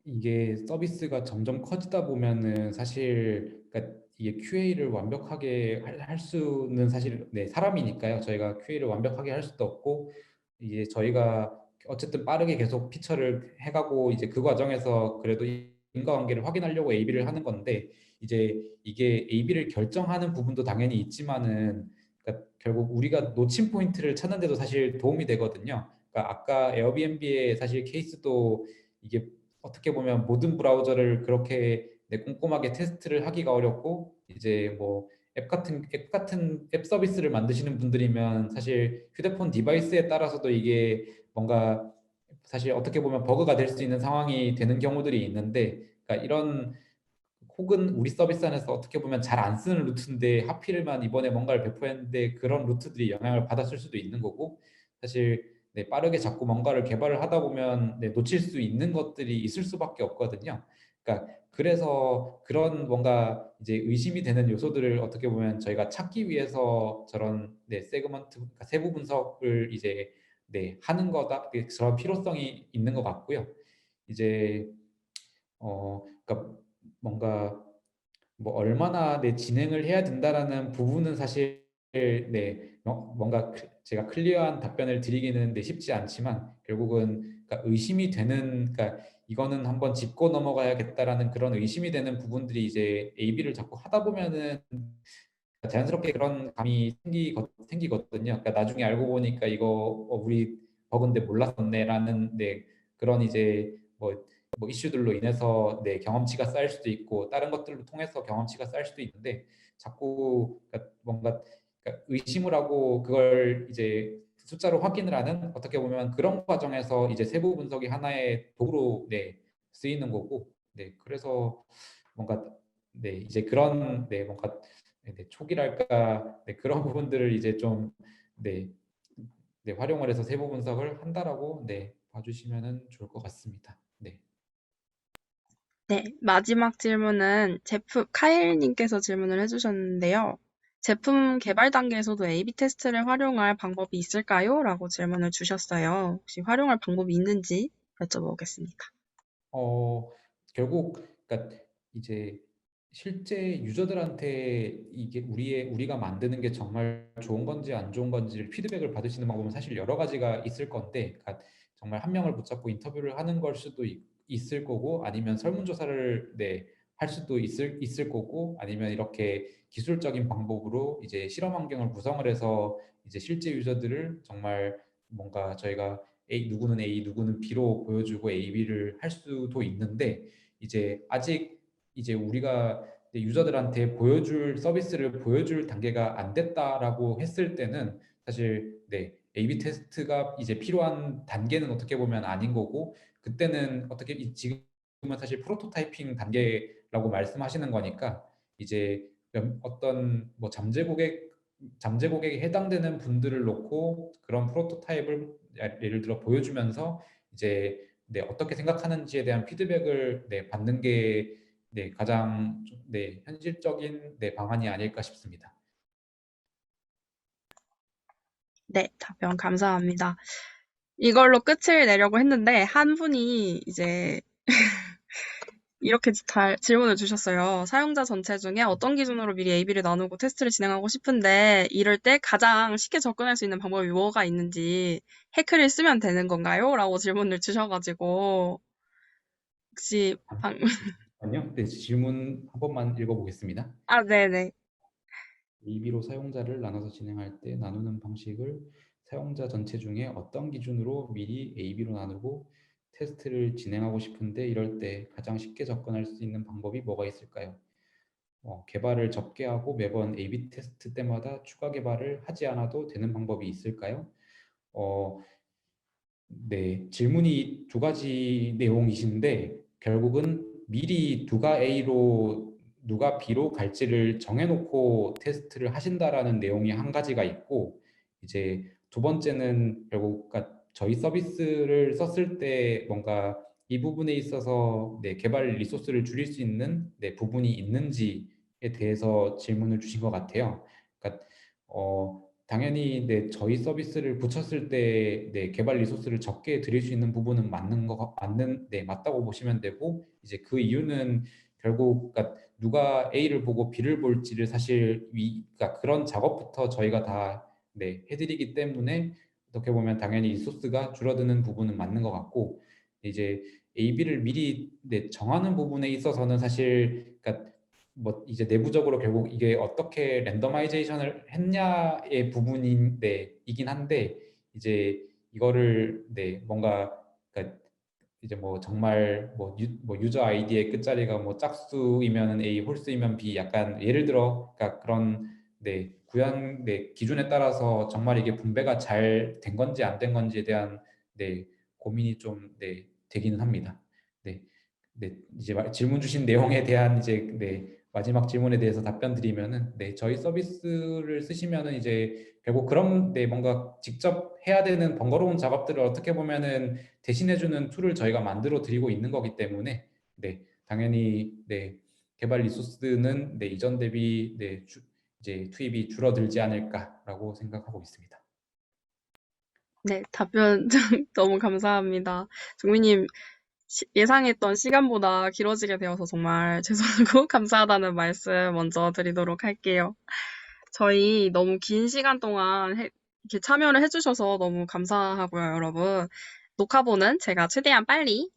이게 서비스가 점점 커지다 보면은 사실 그러니까 이게 QA를 완벽하게 할 수는 사실 네, 사람이니까요. 저희가 QA를 완벽하게 할 수도 없고 이제 저희가 어쨌든 빠르게 계속 피처를 해가고 이제 그 과정에서 그래도 인과관계를 확인하려고 AB를 하는 건데 이제 이게 AB를 결정하는 부분도 당연히 있지만은 그러니까 결국 우리가 놓친 포인트를 찾는데도 사실 도움이 되거든요. 그러니까 아까 에어비앤비의 사실 케이스도 이게 어떻게 보면 모든 브라우저를 그렇게 네, 꼼꼼하게 테스트를 하기가 어렵고 이제 뭐 앱 같은 앱 서비스를 만드시는 분들이면 사실 휴대폰 디바이스에 따라서도 이게 뭔가 사실 어떻게 보면 버그가 될 수 있는 상황이 되는 경우들이 있는데 그러니까 이런 혹은 우리 서비스 안에서 어떻게 보면 잘 안 쓰는 루트인데 하필이면 이번에 뭔가를 배포했는데 그런 루트들이 영향을 받았을 수도 있는 거고 사실 네, 빠르게 자꾸 뭔가를 개발을 하다 보면 네, 놓칠 수 있는 것들이 있을 수밖에 없거든요. 그러니까 그래서 그런 뭔가 이제 의심이 되는 요소들을 어떻게 보면 저희가 찾기 위해서 저런 네, 세그먼트 그러니까 세부 분석을 이제 네, 하는 거다. 그런 필요성이 있는 것 같고요. 이제 그러니까 뭔가 뭐 얼마나 내 진행을 해야 된다라는 부분은 사실 네 뭔가 제가 클리어한 답변을 드리기는 네, 쉽지 않지만 결국은 그러니까 의심이 되는 그러니까 이거는 한번 짚고 넘어가야겠다라는 그런 의심이 되는 부분들이 이제 A/B를 자꾸 하다 보면은 자연스럽게 그런 감이 생기거든요. 그러니까 나중에 알고 보니까 이거 우리 버그인데 몰랐었네라는 네, 그런 이제 뭐 이슈들로 인해서 네, 경험치가 쌓일 수도 있고 다른 것들로 통해서 경험치가 쌓일 수도 있는데 자꾸 그러니까 뭔가 그러니까 의심을 하고 그걸 이제 숫자로 확인을 하는 어떻게 보면 그런 과정에서 이제 세부 분석이 하나의 도구로 네, 쓰이는 거고 네, 그래서 뭔가 네, 이제 그런 네, 뭔가 네, 촉이랄까 네, 그런 부분들을 이제 좀 네, 네, 활용을 해서 세부 분석을 한다라고 네, 봐주시면은 좋을 것 같습니다. 네. 네, 마지막 질문은 카일님께서 질문을 해주셨는데요. 제품 개발 단계에서도 A/B 테스트를 활용할 방법이 있을까요? 라고 질문을 주셨어요. 혹시 활용할 방법이 있는지 여쭤보겠습니다. 어, 결국 그러니까 이제 실제 유저들한테 이게 우리가 만드는 게 정말 좋은 건지 안 좋은 건지를 피드백을 받으시는 방법은 사실 여러 가지가 있을 건데, 그러니까 정말 한 명을 붙잡고 인터뷰를 하는 걸 수도 있을 거고, 아니면 설문조사를 네, 할 수도 있을 거고, 아니면 이렇게 기술적인 방법으로 이제 실험 환경을 구성을 해서 이제 실제 유저들을 정말 뭔가 저희가 누구는 A, 누구는 B로 보여주고 A, B를 할 수도 있는데 이제 아직 이제 우리가 유저들한테 보여줄 서비스를 보여줄 단계가 안 됐다라고 했을 때는 사실 네, A/B 테스트가 이제 필요한 단계는 어떻게 보면 아닌 거고 그때는 어떻게 지금은 사실 프로토타이핑 단계라고 말씀하시는 거니까 이제 어떤 뭐 잠재 고객에 해당되는 분들을 놓고 그런 프로토타입을 예를 들어 보여주면서 이제 네, 어떻게 생각하는지에 대한 피드백을 네, 받는 게 네, 가장 네, 현실적인 네, 방안이 아닐까 싶습니다. 네, 답변 감사합니다. 이걸로 끝을 내려고 했는데 한 분이 이제 이렇게 질문을 주셨어요. 사용자 전체 중에 어떤 기준으로 미리 A/B를 나누고 테스트를 진행하고 싶은데 이럴 때 가장 쉽게 접근할 수 있는 방법이 뭐가 있는지 해크를 쓰면 되는 건가요? 라고 질문을 주셔가지고 혹시 잠깐요. 네, 질문 한 번만 읽어보겠습니다. 네네. AB로 사용자를 나눠서 진행할 때 나누는 방식을 사용자 전체 중에 어떤 기준으로 미리 AB로 나누고 테스트를 진행하고 싶은데 이럴 때 가장 쉽게 접근할 수 있는 방법이 뭐가 있을까요? 개발을 적게 하고 매번 A/B 테스트 때마다 추가 개발을 하지 않아도 되는 방법이 있을까요? 어, 네, 질문이 두 가지 내용이신데 결국은 미리 누가 A로 누가 B로 갈지를 정해놓고 테스트를 하신다라는 내용이 한 가지가 있고 이제 두 번째는 결국 그러니까 저희 서비스를 썼을 때 뭔가 이 부분에 있어서 네, 개발 리소스를 줄일 수 있는 네, 부분이 있는지에 대해서 질문을 주신 것 같아요. 그러니까 당연히 네, 저희 서비스를 붙였을 때 네, 개발 리소스를 적게 드릴 수 있는 부분은 맞다고 보시면 되고 이제 그 이유는 결국 그러니까 누가 A를 보고 B를 볼지를 사실 그러니까 그런 작업부터 저희가 다 네, 해드리기 때문에 어떻게 보면 당연히 리소스가 줄어드는 부분은 맞는 것 같고 이제 A, B를 미리 네, 정하는 부분에 있어서는 사실 그러니까 뭐 이제 내부적으로 결국 이게 어떻게 랜더마이제이션을 했냐의 부분인데 이긴 한데 이제 이거를 네 뭔가 그러니까 이제 뭐 정말 뭐 유저 아이디의 끝자리가 뭐 짝수이면 A, 홀수이면 B 약간 예를 들어 그러니까 그런 네 구현 네 기준에 따라서 정말 이게 분배가 잘 된 건지 안 된 건지에 대한 네 고민이 좀 네 되기는 합니다. 네. 네, 이제 질문 주신 내용에 대한 이제 네, 마지막 질문에 대해서 답변 드리면은 네, 저희 서비스를 쓰시면은 이제 결국 그런 네, 뭔가 직접 해야 되는 번거로운 작업들을 어떻게 보면은 대신해 주는 툴을 저희가 만들어 드리고 있는 거기 때문에 네, 당연히 네, 개발 리소스는 네, 이전 대비 네, 이제 투입이 줄어들지 않을까라고 생각하고 있습니다. 네, 답변 너무 감사합니다. 종민님, 예상했던 시간보다 길어지게 되어서 정말 죄송하고 감사하다는 말씀 먼저 드리도록 할게요. 저희 너무 긴 시간 동안 이렇게 참여를 해주셔서 너무 감사하고요, 여러분. 녹화본은 제가 최대한 빨리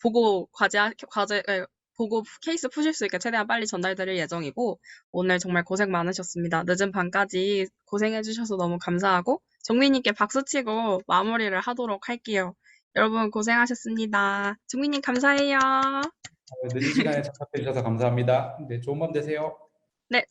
보고 보고 케이스 푸실 수 있게 최대한 빨리 전달드릴 예정이고, 오늘 정말 고생 많으셨습니다. 늦은 밤까지 고생해주셔서 너무 감사하고, 정민님께 박수치고 마무리를 하도록 할게요. 여러분 고생하셨습니다. 정민님 감사해요. 늦은 시간에 참석해 주셔서 감사합니다. 네, 좋은 밤 되세요.